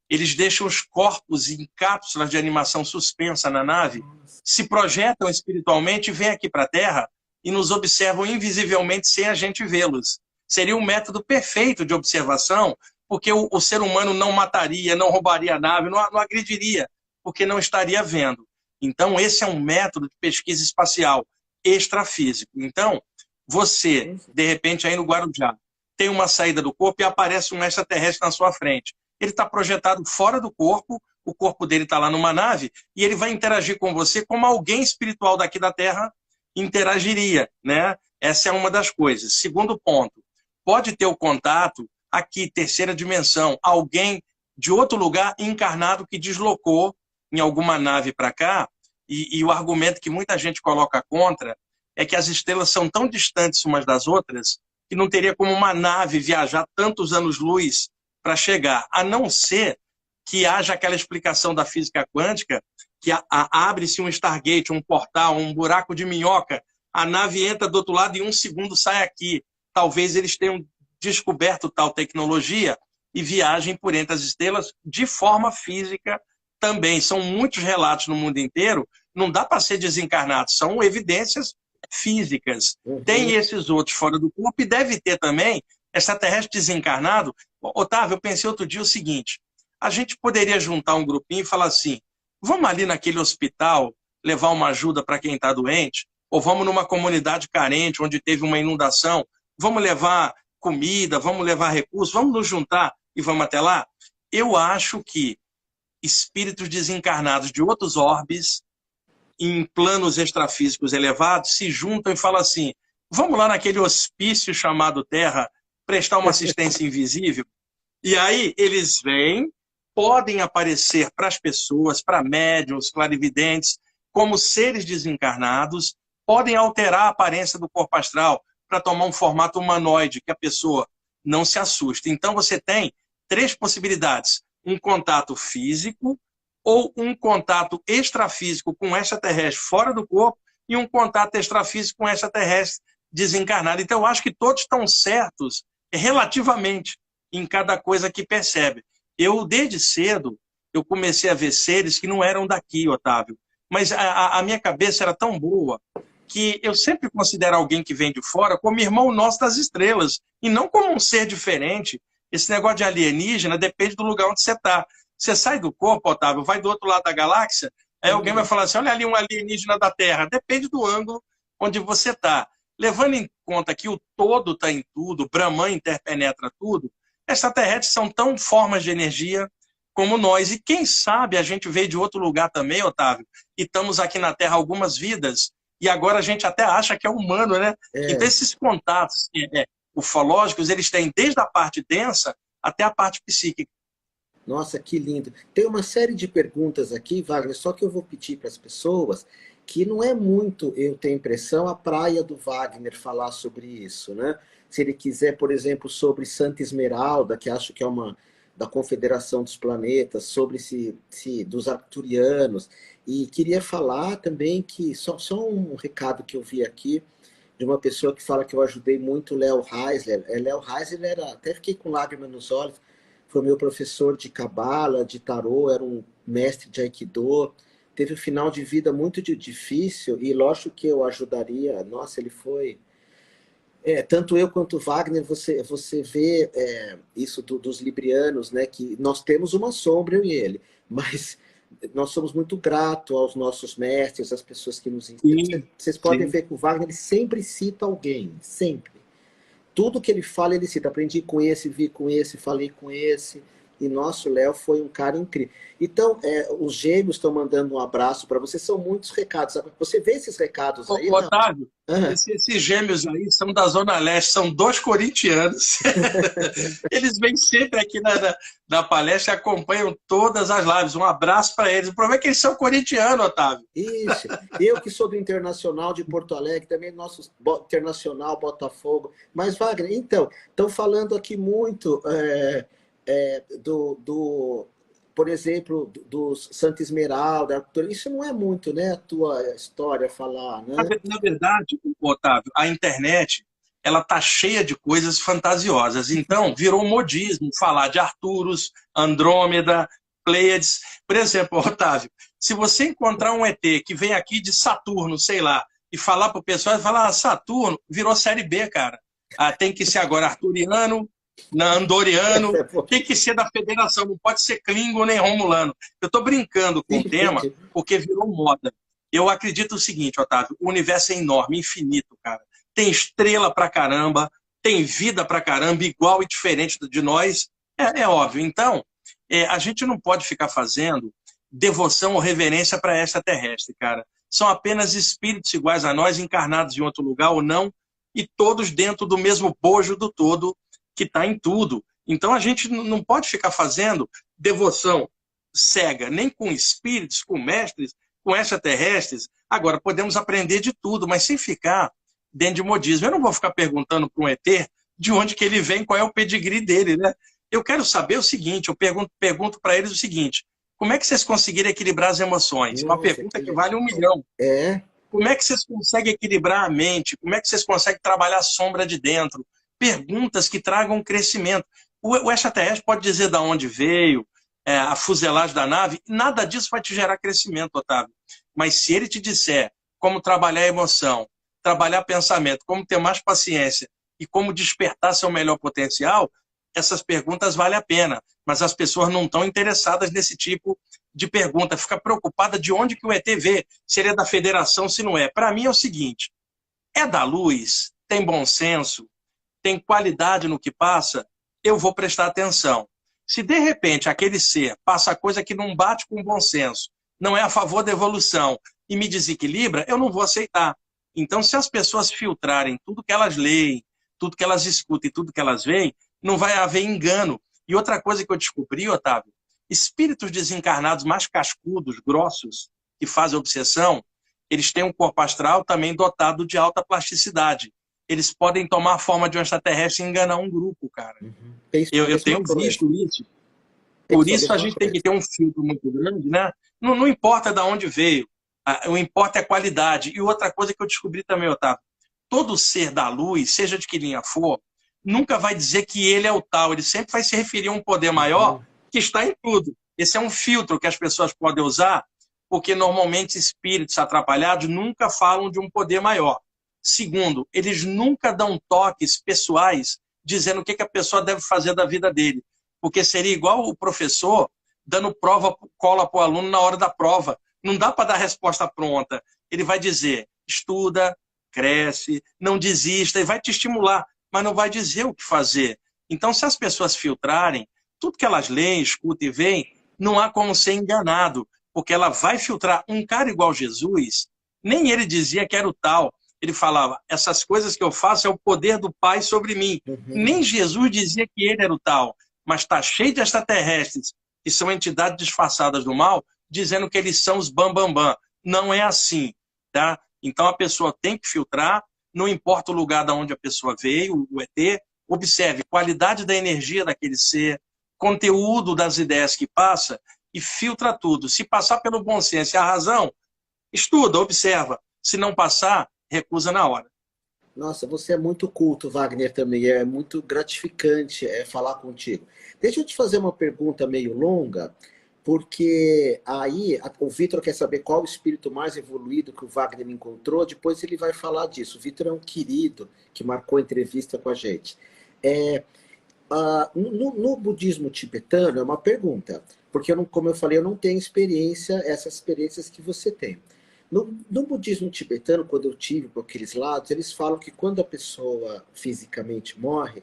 eles deixam os corpos em cápsulas de animação suspensa na nave, se projetam espiritualmente e vêm aqui para a Terra e nos observam invisivelmente sem a gente vê-los. Seria um método perfeito de observação, porque o ser humano não mataria, não roubaria a nave, não agrediria, porque não estaria vendo. Então, esse é um método de pesquisa espacial extrafísico. Então, você, de repente, aí no Guarujá, tem uma saída do corpo e aparece um extraterrestre na sua frente. Ele está projetado fora do corpo, o corpo dele está lá numa nave, e ele vai interagir com você como alguém espiritual daqui da Terra interagiria, né? Essa é uma das coisas. Segundo ponto, pode ter o contato aqui, terceira dimensão, alguém de outro lugar encarnado que deslocou em alguma nave para cá, e o argumento que muita gente coloca contra é que as estrelas são tão distantes umas das outras que não teria como uma nave viajar tantos anos-luz para chegar, a não ser que haja aquela explicação da física quântica que abre-se um Stargate, um portal, um buraco de minhoca, a nave entra do outro lado e em um segundo sai aqui. Talvez eles tenham descoberto tal tecnologia e viajem por entre as estrelas de forma física também. São muitos relatos no mundo inteiro, não dá para ser desencarnado, são evidências físicas. Tem Uhum. esses outros fora do corpo e deve ter também extraterrestre desencarnado. Otávio, eu pensei outro dia o seguinte, a gente poderia juntar um grupinho e falar assim, vamos ali naquele hospital levar uma ajuda para quem está doente, ou vamos numa comunidade carente onde teve uma inundação, vamos levar comida, vamos levar recursos, vamos nos juntar e vamos até lá? Eu acho que espíritos desencarnados de outros orbes, em planos extrafísicos elevados, se juntam e falam assim, vamos lá naquele hospício chamado Terra, prestar uma assistência invisível? E aí eles vêm, podem aparecer para as pessoas, para médiuns, clarividentes, como seres desencarnados, podem alterar a aparência do corpo astral para tomar um formato humanoide, que a pessoa não se assuste. Então você tem três possibilidades, um contato físico, ou um contato extrafísico com extraterrestre fora do corpo e um contato extrafísico com extraterrestre desencarnado. Então, eu acho que todos estão certos relativamente em cada coisa que percebe. Eu, desde cedo, eu comecei a ver seres que não eram daqui, Otávio. Mas a minha cabeça era tão boa que eu sempre considero alguém que vem de fora como irmão nosso das estrelas, e não como um ser diferente. Esse negócio de alienígena depende do lugar onde você está. Você sai do corpo, Otávio, vai do outro lado da galáxia, aí alguém vai falar assim, olha ali um alienígena da Terra. Depende do ângulo onde você está. Levando em conta que o todo está em tudo, Brahman interpenetra tudo, extraterrestres são tão formas de energia como nós. E quem sabe a gente veio de outro lugar também, Otávio, e estamos aqui na Terra algumas vidas, e agora a gente até acha que é humano, né? Então É. esses contatos ufológicos, eles têm desde a parte densa até a parte psíquica. Nossa, que lindo. Tem uma série de perguntas aqui, Wagner, só que eu vou pedir para as pessoas que não é muito, eu tenho impressão, a praia do Wagner falar sobre isso, né? Se ele quiser, por exemplo, sobre Santa Esmeralda, que acho que é da Confederação dos Planetas, sobre dos arcturianos. E queria falar também que, só um recado que eu vi aqui, de uma pessoa que fala que eu ajudei muito o Léo Heisler. Léo Heisler até fiquei com lágrimas nos olhos, foi meu professor de cabala, de tarô, era um mestre de aikido, teve um final de vida muito difícil, e lógico que eu ajudaria. Nossa, ele foi... tanto eu quanto o Wagner, você vê isso dos librianos, né, que nós temos uma sombra, eu e ele, mas nós somos muito gratos aos nossos mestres, às pessoas que nos ensinam. Vocês podem ver que o Wagner ele sempre cita alguém, sempre. Tudo que ele fala, ele cita. Aprendi com esse, vi com esse, falei com esse. E nosso Léo foi um cara incrível. Então, os gêmeos estão mandando um abraço para você. São muitos recados. Você vê esses recados aí? Otávio, esses gêmeos aí são da Zona Leste, são 2 corintianos. Eles vêm sempre aqui na palestra e acompanham todas as lives. Um abraço para eles. O problema é que eles são corintianos, Otávio. Isso. Eu que sou do Internacional de Porto Alegre, também nosso Internacional Botafogo. Mas, Wagner, então, estão falando aqui muito... por exemplo, dos Santa Esmeralda, isso não é muito, né, a tua história falar, né? Na verdade, Otávio, a internet, ela tá cheia de coisas fantasiosas, então virou um modismo falar de Arturus, Andrômeda, Pleiades. Por exemplo, Otávio, se você encontrar um ET que vem aqui de Saturno, sei lá, e falar pro pessoal, falar, Saturno virou série B, cara. Tem que ser agora arturiano, andoriano, tem que ser da federação, não pode ser Klingon nem Romulano. Eu estou brincando com o tema porque virou moda. Eu acredito o seguinte, Otávio, o universo é enorme, infinito, cara. Tem estrela pra caramba, tem vida pra caramba, igual e diferente de nós, é óbvio. Então, a gente não pode ficar fazendo devoção ou reverência para extraterrestre, cara. São apenas espíritos iguais a nós, encarnados em outro lugar ou não, e todos dentro do mesmo bojo do todo, que está em tudo. Então a gente não pode ficar fazendo devoção cega, nem com espíritos, com mestres, com extraterrestres. Agora, podemos aprender de tudo, mas sem ficar dentro de modismo. Eu não vou ficar perguntando para um ET de onde que ele vem, qual é o pedigree dele, né? Eu quero saber o seguinte, eu pergunto para eles o seguinte, como é que vocês conseguiram equilibrar as emoções? Uma pergunta que vale 1 milhão. Como é que vocês conseguem equilibrar a mente? Como é que vocês conseguem trabalhar a sombra de dentro? Perguntas que tragam crescimento. O extraterrestre pode dizer de onde veio, a fuselagem da nave, nada disso vai te gerar crescimento, Otávio. Mas se ele te disser como trabalhar a emoção, trabalhar pensamento, como ter mais paciência e como despertar seu melhor potencial, essas perguntas valem a pena. Mas as pessoas não estão interessadas nesse tipo de pergunta. Fica preocupada de onde que o ET vê, se ele é da federação, se não é. Para mim é o seguinte, é da luz, tem bom senso, tem qualidade no que passa, eu vou prestar atenção. Se de repente aquele ser passa coisa que não bate com o bom senso, não é a favor da evolução e me desequilibra, eu não vou aceitar. Então, se as pessoas filtrarem tudo que elas leem, tudo que elas escutam e tudo que elas veem, não vai haver engano. E outra coisa que eu descobri, Otávio, espíritos desencarnados mais cascudos, grossos, que fazem obsessão, eles têm um corpo astral também dotado de alta plasticidade. Eles podem tomar a forma de um extraterrestre e enganar um grupo, cara. Eu tenho visto isso. Por isso a gente tem que ter um filtro muito grande, né? Não importa de onde veio, o importa é a qualidade. E outra coisa que eu descobri também, Otávio, todo ser da luz, seja de que linha for, nunca vai dizer que ele é o tal, ele sempre vai se referir a um poder maior que está em tudo. Esse é um filtro que as pessoas podem usar, porque normalmente espíritos atrapalhados nunca falam de um poder maior. Segundo, eles nunca dão toques pessoais dizendo o que a pessoa deve fazer da vida dele. Porque seria igual o professor dando cola para o aluno na hora da prova. Não dá para dar resposta pronta. Ele vai dizer, estuda, cresce, não desista, e vai te estimular, mas não vai dizer o que fazer. Então, se as pessoas filtrarem, tudo que elas leem, escutam e veem, não há como ser enganado, porque ela vai filtrar um cara igual Jesus, nem ele dizia que era o tal. Ele falava, essas coisas que eu faço é o poder do Pai sobre mim. Nem Jesus dizia que ele era o tal, mas está cheio de extraterrestres, que são entidades disfarçadas do mal, dizendo que eles são os bambambam. Não é assim, tá? Então a pessoa tem que filtrar, não importa o lugar de onde a pessoa veio, o ET, observe qualidade da energia daquele ser, conteúdo das ideias que passa e filtra tudo. Se passar pelo bom senso e a razão, estuda, observa. Se não passar, recusa na hora. Nossa, você é muito culto, Wagner, também. É muito gratificante falar contigo. Deixa eu te fazer uma pergunta meio longa, porque aí o Vitor quer saber qual o espírito mais evoluído que o Wagner encontrou, depois ele vai falar disso. O Vitor é um querido que marcou entrevista com a gente. No budismo tibetano, é uma pergunta, porque, como eu falei, eu não tenho experiência, essas experiências que você tem. No budismo tibetano, quando eu tive por aqueles lados, eles falam que quando a pessoa fisicamente morre,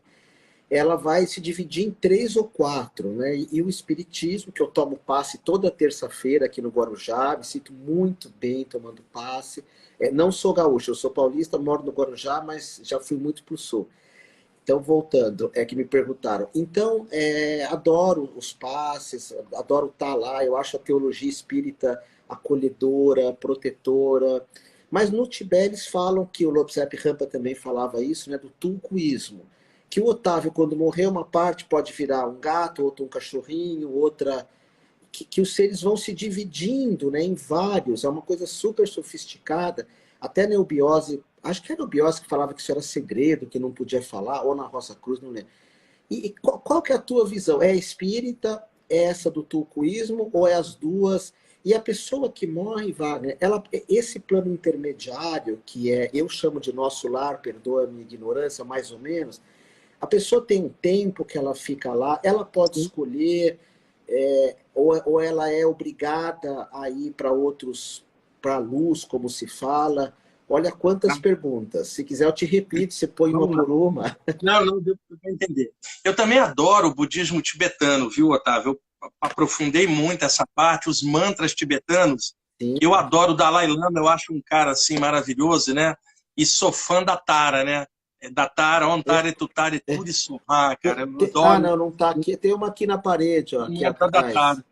ela vai se dividir em 3 ou 4, né? E o espiritismo, que eu tomo passe toda terça-feira aqui no Guarujá, me sinto muito bem tomando passe. Não sou gaúcho, eu sou paulista, moro no Guarujá, mas já fui muito para o sul. Então, voltando, que me perguntaram. Então, adoro os passes, adoro estar lá, eu acho a teologia espírita acolhedora, protetora. Mas no Tibete eles falam que o Lobsang Rampa também falava isso, né, do tulkuísmo. Que o Otávio, quando morrer, uma parte pode virar um gato, outra um cachorrinho, outra... Que os seres vão se dividindo, né, em vários. É uma coisa super sofisticada. Até a neubiose, acho que era a neubiose que falava que isso era segredo, que não podia falar, ou na Rosa Cruz, não lembro. E qual que é a tua visão? É espírita, é essa do tulkuísmo, ou é as duas? E a pessoa que morre, Wagner, esse plano intermediário, que eu chamo de nosso lar, perdoa a minha ignorância, mais ou menos, a pessoa tem um tempo que ela fica lá, ela pode escolher, ou ela é obrigada a ir para a luz, como se fala. Olha quantas perguntas. Se quiser eu te repito, você põe uma por uma. Não, deu para entender. Eu também adoro o budismo tibetano, viu, Otávio? Eu aprofundei muito essa parte, os mantras tibetanos. Sim. Eu adoro o Dalai Lama, eu acho um cara assim maravilhoso, né? E sou fã da Tara, né? Da Tara, Ontare, Tutare, tudo isso. Ah, cara, eu adoro. Não tá aqui. Tem uma aqui na parede, ó. Aqui atrás. Da Tara.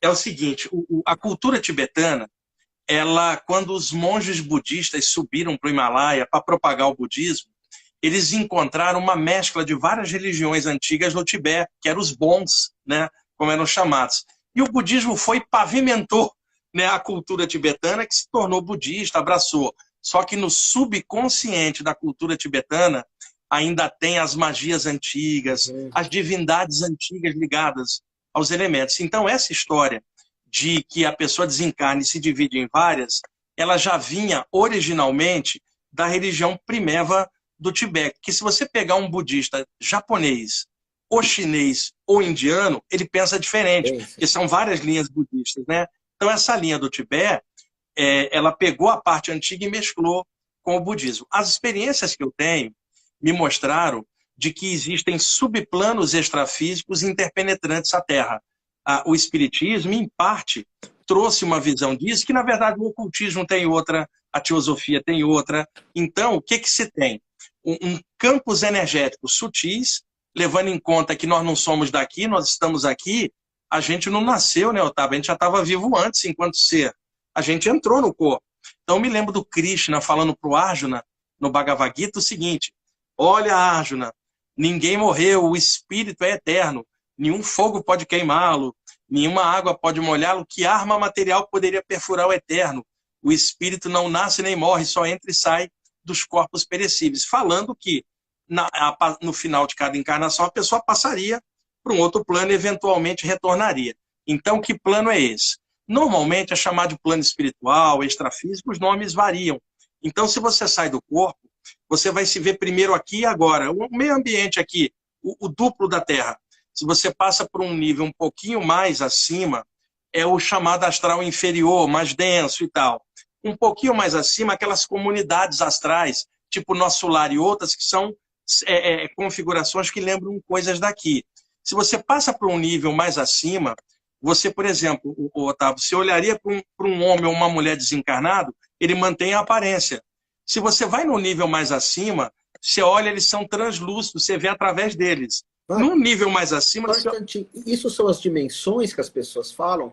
É o seguinte, a cultura tibetana, quando os monges budistas subiram para o Himalaia para propagar o budismo, eles encontraram uma mescla de várias religiões antigas no Tibete, que eram os bons, né, como eram chamados. E o budismo pavimentou, né, a cultura tibetana, que se tornou budista, abraçou. Só que no subconsciente da cultura tibetana ainda tem as magias antigas, as divindades antigas ligadas aos elementos. Então, essa história de que a pessoa desencarna e se divide em várias, ela já vinha originalmente da religião primeva do Tibete. Que se você pegar um budista japonês, ou chinês, ou indiano, ele pensa diferente, porque são várias linhas budistas, né? Então, essa linha do Tibete, ela pegou a parte antiga e mesclou com o budismo. As experiências que eu tenho me mostraram de que existem subplanos extrafísicos interpenetrantes à Terra. O espiritismo, em parte, trouxe uma visão disso, que, na verdade, o ocultismo tem outra, a teosofia tem outra. Então, o que se tem? Um campos energéticos sutis, levando em conta que nós não somos daqui, nós estamos aqui, a gente não nasceu, né, Otávio? A gente já estava vivo antes, enquanto ser. A gente entrou no corpo. Então, eu me lembro do Krishna falando para o Arjuna, no Bhagavad Gita, o seguinte: olha, Arjuna, ninguém morreu, o espírito é eterno, nenhum fogo pode queimá-lo, nenhuma água pode molhá-lo, que arma material poderia perfurar o eterno? O espírito não nasce nem morre, só entra e sai dos corpos perecíveis. Falando que, no final de cada encarnação, a pessoa passaria para um outro plano e eventualmente retornaria. Então, que plano é esse? Normalmente é chamado de plano espiritual, extrafísico, os nomes variam. Então, se você sai do corpo, você vai se ver primeiro aqui e agora. O meio ambiente aqui, o duplo da Terra. Se você passa por um nível um pouquinho mais acima, é o chamado astral inferior, mais denso e tal. Um pouquinho mais acima, aquelas comunidades astrais, tipo Nosso Lar e outras, que são configurações que lembram coisas daqui. Se você passa por um nível mais acima, você, por exemplo, Otávio, você olharia para um homem ou uma mulher desencarnado, ele mantém a aparência. Se você vai no nível mais acima, você olha, eles são translúcidos, você vê através deles. Num nível mais acima... Isso são as dimensões que as pessoas falam?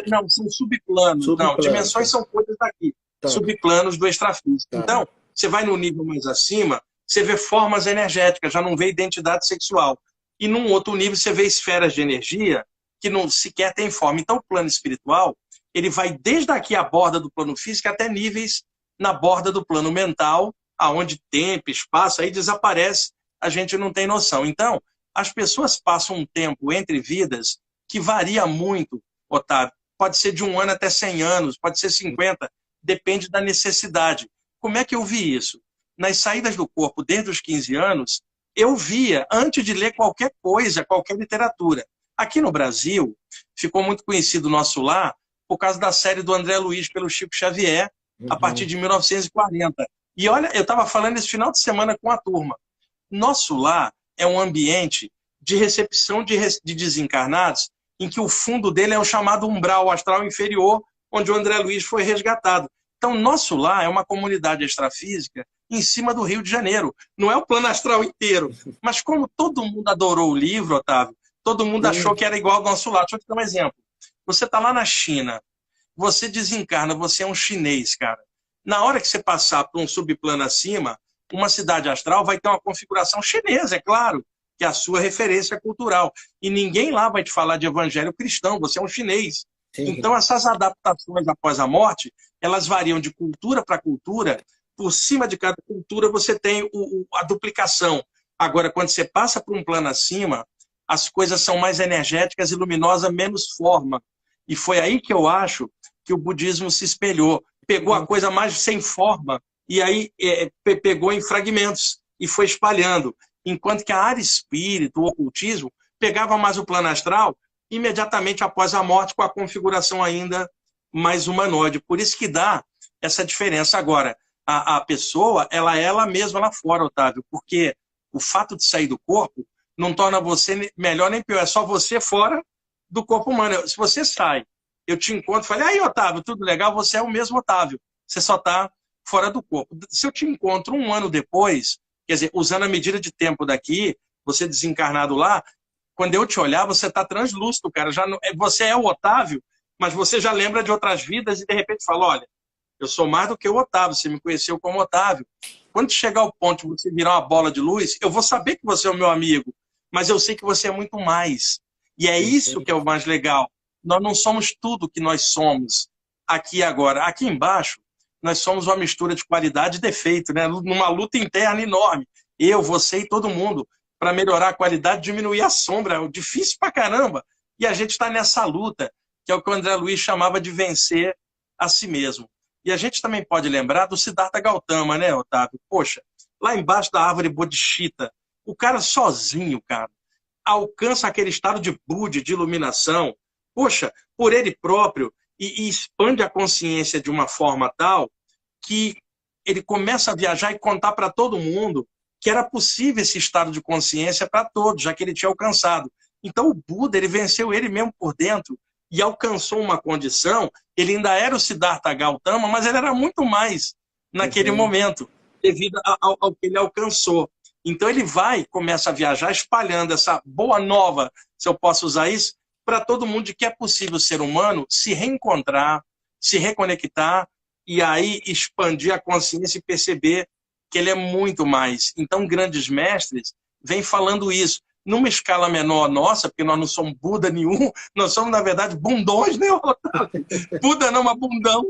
Não, são subplanos. Não, dimensões são coisas daqui. Subplanos do extrafísico. Então, você vai no nível mais acima, você vê formas energéticas, já não vê identidade sexual. e num outro nível você vê esferas de energia que não sequer tem forma. Então, o plano espiritual, ele vai desde aqui a borda do plano físico até níveis na borda do plano mental, aonde tempo, espaço, aí desaparece, a gente não tem noção. Então, as pessoas passam um tempo entre vidas que varia muito, Otávio. Pode ser de 1 ano até 100 anos, pode ser 50, depende da necessidade. Como é que eu vi isso? Nas saídas do corpo, desde os 15 anos, eu via, antes de ler qualquer coisa, qualquer literatura. Aqui no Brasil, ficou muito conhecido o Nosso Lar por causa da série do André Luiz pelo Chico Xavier, a partir de 1940. E olha, eu estava falando esse final de semana com a turma. Nosso Lar é um ambiente de recepção de desencarnados, em que o fundo dele é o chamado umbral astral inferior, onde o André Luiz foi resgatado. Então, Nosso Lar é uma comunidade extrafísica em cima do Rio de Janeiro. Não é o plano astral inteiro. Mas como todo mundo adorou o livro, Otávio, todo mundo achou que era igual ao Nosso Lar. Deixa eu te dar um exemplo. Você está lá na China, você desencarna, você é um chinês, cara. Na hora que você passar por um subplano acima, uma cidade astral vai ter uma configuração chinesa, é claro, que é a sua referência cultural. E ninguém lá vai te falar de evangelho cristão, você é um chinês. Sim. Então, essas adaptações após a morte, elas variam de cultura para cultura. Por cima de cada cultura, você tem a duplicação. Agora, quando você passa por um plano acima, as coisas são mais energéticas e luminosas, menos forma. E foi aí que eu acho que o budismo se espelhou. Pegou a coisa mais sem forma e aí pegou em fragmentos e foi espalhando. Enquanto que a área espírita, o ocultismo, pegava mais o plano astral imediatamente após a morte, com a configuração ainda mais humanoide. Por isso que dá essa diferença. Agora, a pessoa, ela é ela mesma lá fora, Otávio, porque o fato de sair do corpo não torna você melhor nem pior, é só você fora do corpo humano. Se você sai, eu te encontro, falei, aí, Otávio, tudo legal? Você é o mesmo Otávio, você só está fora do corpo. Se eu te encontro 1 ano depois, quer dizer, usando a medida de tempo daqui, você desencarnado lá, quando eu te olhar, você está translúcido, cara. Já não, você é o Otávio, mas você já lembra de outras vidas e de repente fala, olha, eu sou mais do que o Otávio, você me conheceu como Otávio. Quando chegar ao ponto de você virar uma bola de luz, eu vou saber que você é o meu amigo, mas eu sei que você é muito mais. E é isso que é o mais legal. Nós não somos tudo que nós somos aqui e agora. Aqui embaixo, nós somos uma mistura de qualidade e defeito, né? Numa luta interna enorme. Eu, você e todo mundo, para melhorar a qualidade, diminuir a sombra. É difícil pra caramba. E a gente está nessa luta, que é o que o André Luiz chamava de vencer a si mesmo. E a gente também pode lembrar do Siddhartha Gautama, né, Otávio? Poxa, lá embaixo da árvore Bodhisattva, o cara sozinho, cara, alcança aquele estado de Buddha, de iluminação, poxa, por ele próprio, e expande a consciência de uma forma tal que ele começa a viajar e contar para todo mundo que era possível esse estado de consciência para todos, já que ele tinha alcançado. Então o Buda, ele venceu ele mesmo por dentro e alcançou uma condição, ele ainda era o Siddhartha Gautama, mas ele era muito mais naquele momento, devido ao que ele alcançou. Então ele começa a viajar espalhando essa boa nova, se eu posso usar isso, para todo mundo de que é possível o ser humano se reencontrar, se reconectar e aí expandir a consciência e perceber que ele é muito mais. Então grandes mestres vêm falando isso. Numa escala menor nossa, porque nós não somos Buda nenhum, nós somos, na verdade, bundões, né? Buda não, mas bundão,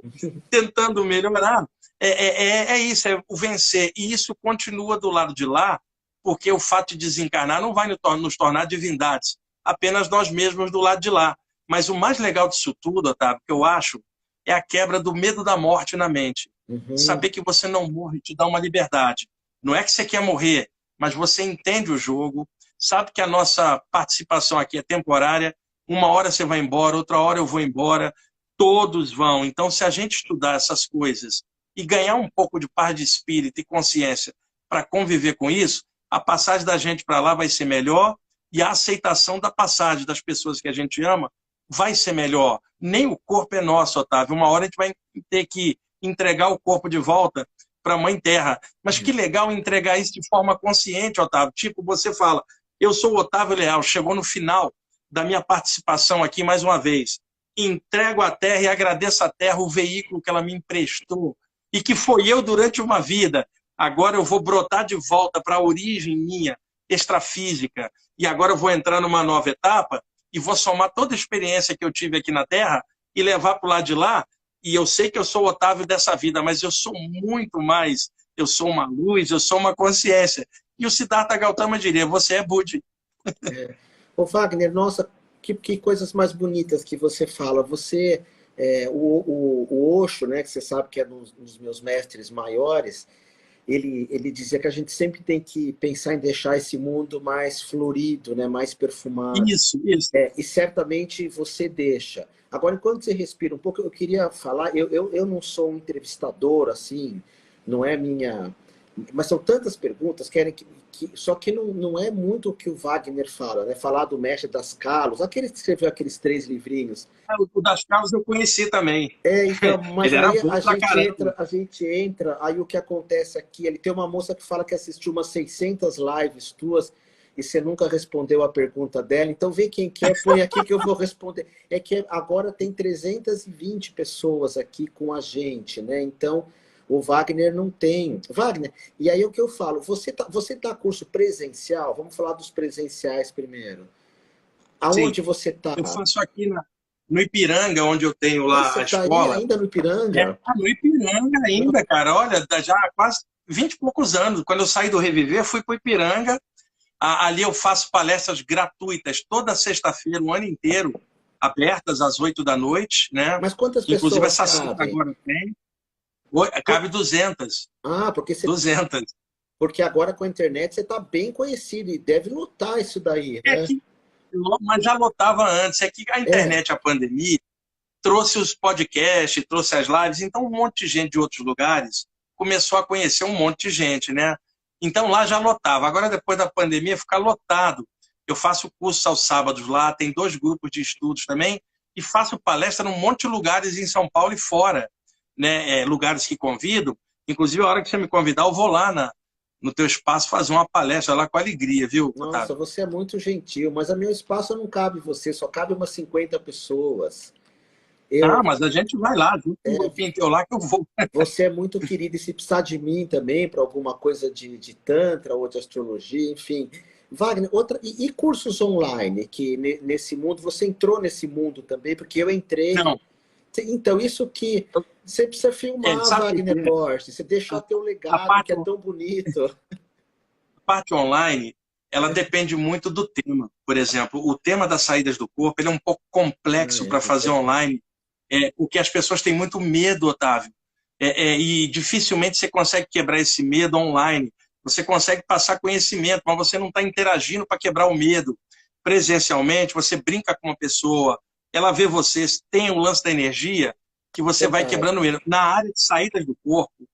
tentando melhorar. É isso, é o vencer. E isso continua do lado de lá, porque o fato de desencarnar não vai nos tornar divindades, apenas nós mesmos do lado de lá. Mas o mais legal disso tudo, Otávio, que eu acho, é a quebra do medo da morte na mente. Saber que você não morre te dá uma liberdade. Não é que você quer morrer, mas você entende o jogo, sabe que a nossa participação aqui é temporária, uma hora você vai embora, outra hora eu vou embora, todos vão. Então, se a gente estudar essas coisas e ganhar um pouco de paz de espírito e consciência para conviver com isso, a passagem da gente para lá vai ser melhor e a aceitação da passagem das pessoas que a gente ama vai ser melhor. Nem o corpo é nosso, Otávio. Uma hora a gente vai ter que entregar o corpo de volta para a Mãe Terra. Mas que legal entregar isso de forma consciente, Otávio. Tipo, você fala, eu sou o Otávio Leal, chegou no final da minha participação aqui mais uma vez. Entrego à Terra e agradeço à Terra o veículo que ela me emprestou e que foi eu durante uma vida. Agora eu vou brotar de volta para a origem minha. extrafísica, e agora eu vou entrar numa nova etapa e vou somar toda a experiência que eu tive aqui na Terra e levar para o lado de lá, e eu sei que eu sou o Otávio dessa vida, mas eu sou muito mais, eu sou uma luz, eu sou uma consciência. E o Siddhartha Gautama diria, você é Budi. Ô Wagner, nossa, que coisas mais bonitas que você fala. Você, o Osho, né, que você sabe que é um dos meus mestres maiores, ele dizia que a gente sempre tem que pensar em deixar esse mundo mais florido, né, mais perfumado. Isso, isso. E certamente você deixa. Agora, enquanto você respira um pouco, eu queria falar, eu não sou um entrevistador, assim, não é minha... Mas são tantas perguntas, só que não é muito o que o Wagner fala, né? Falar do mestre das Calos, aquele que escreveu aqueles 3 livrinhos. O das Calos eu conheci também. Então, mas Ele era aí bom pra caramba. a gente entra, aí o que acontece aqui, ele tem uma moça que fala que assistiu umas 600 lives tuas e você nunca respondeu a pergunta dela, então vê quem quer, põe aqui que eu vou responder. É que agora tem 320 pessoas aqui com a gente, né? Então, o Wagner não tem. Wagner, e aí o que eu falo, você dá curso presencial? Vamos falar dos presenciais primeiro. Sim, Aonde você está? eu faço aqui no Ipiranga, onde eu tenho lá Você a está aí escola. ainda no Ipiranga? No Ipiranga ainda, cara. Olha, já há quase 20 e poucos anos. Quando eu saí do Reviver, fui para o Ipiranga. Ali eu faço palestras gratuitas toda sexta-feira, o ano inteiro, abertas às 8 da noite, né? Mas quantas Inclusive pessoas essa sexta cabem? agora tem. Cabe 200. Porque 200. porque agora com a internet você está bem conhecido e deve lotar isso daí, É né? que, mas já lotava antes. É que a É, internet, a pandemia, trouxe os podcasts, trouxe as lives, então um monte de gente de outros lugares começou a conhecer um monte de gente, né? Então lá já lotava. Agora, depois da pandemia, fica lotado. Eu faço cursos aos sábados lá, tem 2 grupos de estudos também, e faço palestra num monte de lugares em São Paulo e fora, né? Lugares que convido. Inclusive, a hora que você me convidar, eu vou lá no teu espaço fazer uma palestra lá com alegria, viu, nossa, Otávio? você é muito gentil, mas a meu espaço não cabe você, só cabe umas 50 pessoas. Eu, Ah, mas a gente vai lá, junto com um grupinho teu lá que eu vou. Você é muito querido, e se precisar de mim também para alguma coisa de Tantra ou de astrologia, enfim. Wagner, e cursos online, que nesse mundo, você entrou nesse mundo também, porque eu entrei. Não, Então, isso que você precisa filmar, sabe o que Wagner é? Borges, você deixar teu A legado, que parte é tão bonito. parte online, ela depende muito do tema. Por exemplo, o tema das saídas do corpo, ele é um pouco complexo para É fazer verdade. online, porque as pessoas têm muito medo, Otávio. E dificilmente você consegue quebrar esse medo online. Você consegue passar conhecimento, mas você não está interagindo para quebrar o medo. Presencialmente, você brinca com uma pessoa, ela vê você, tem o lance da energia, que você vai Verdade. quebrando o medo. Na área de saídas do corpo,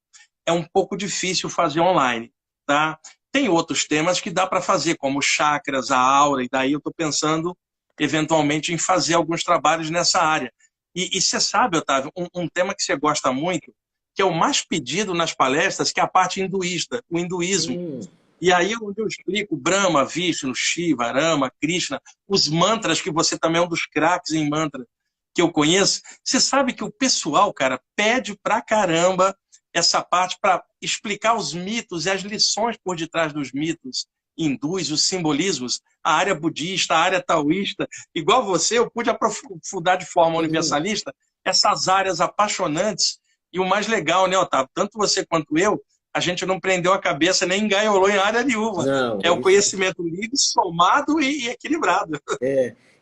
é um pouco difícil fazer online, tá? Tem outros temas que dá para fazer, como chakras, a aura, e daí eu estou pensando, eventualmente, em fazer alguns trabalhos nessa área. E você sabe, Otávio, um tema que você gosta muito, que é o mais pedido nas palestras, que é a parte hinduísta, o hinduísmo. Hum, E aí onde eu explico Brahma, Vishnu, Shiva, Rama, Krishna, os mantras, que você também é um dos craques em mantra que eu conheço. Você sabe que o pessoal, cara, pede pra caramba essa parte para explicar os mitos e as lições por detrás dos mitos hindus, os simbolismos, a área budista, a área taoísta. Igual você, eu pude aprofundar de forma sim. universalista essas áreas apaixonantes. E o mais legal, né, Otávio? Tanto você quanto eu, a gente não prendeu a cabeça nem engaiolou em área nenhuma. Não, É o isso. conhecimento livre, somado e equilibrado.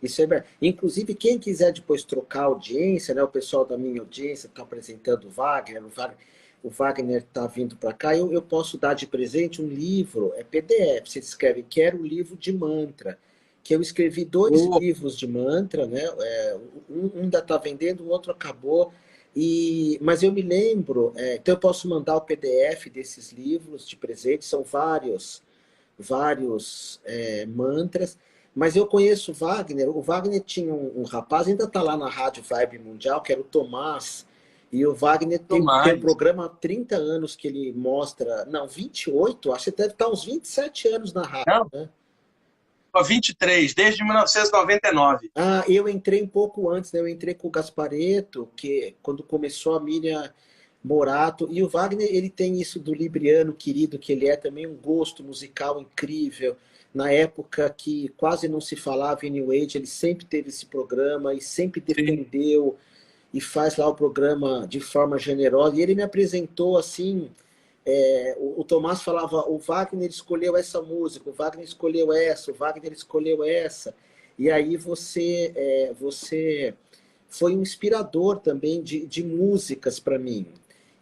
Isso é verdade. Inclusive, quem quiser depois trocar audiência, né? O pessoal da minha audiência está apresentando o Wagner está vindo para cá, eu posso dar de presente um livro, é PDF, você escreve, quero o livro de mantra, que eu escrevi 2 Oh, livros de mantra, né? Um ainda está vendendo, o outro acabou. Mas eu me lembro, então eu posso mandar o PDF desses livros de presente, são vários mantras. Mas eu conheço o Wagner tinha um rapaz, ainda está lá na Rádio Vibe Mundial, que era o Tomás, e o Wagner tem um mais. programa há 30 anos que ele mostra, não, 28, acho que deve estar uns 27 anos na rádio, Não, né? 23, desde 1999. Eu entrei um pouco antes, né? Eu entrei com o Gaspareto, que quando começou a Miriam Morato, e o Wagner, ele tem isso do libriano querido que ele é, também um gosto musical incrível, na época que quase não se falava em New Age, ele sempre teve esse programa e sempre Sim. defendeu e faz lá o programa de forma generosa. E ele me apresentou assim, o Tomás falava, o Wagner escolheu essa música, o Wagner escolheu essa, o Wagner escolheu essa. E aí você foi um inspirador também de músicas para mim.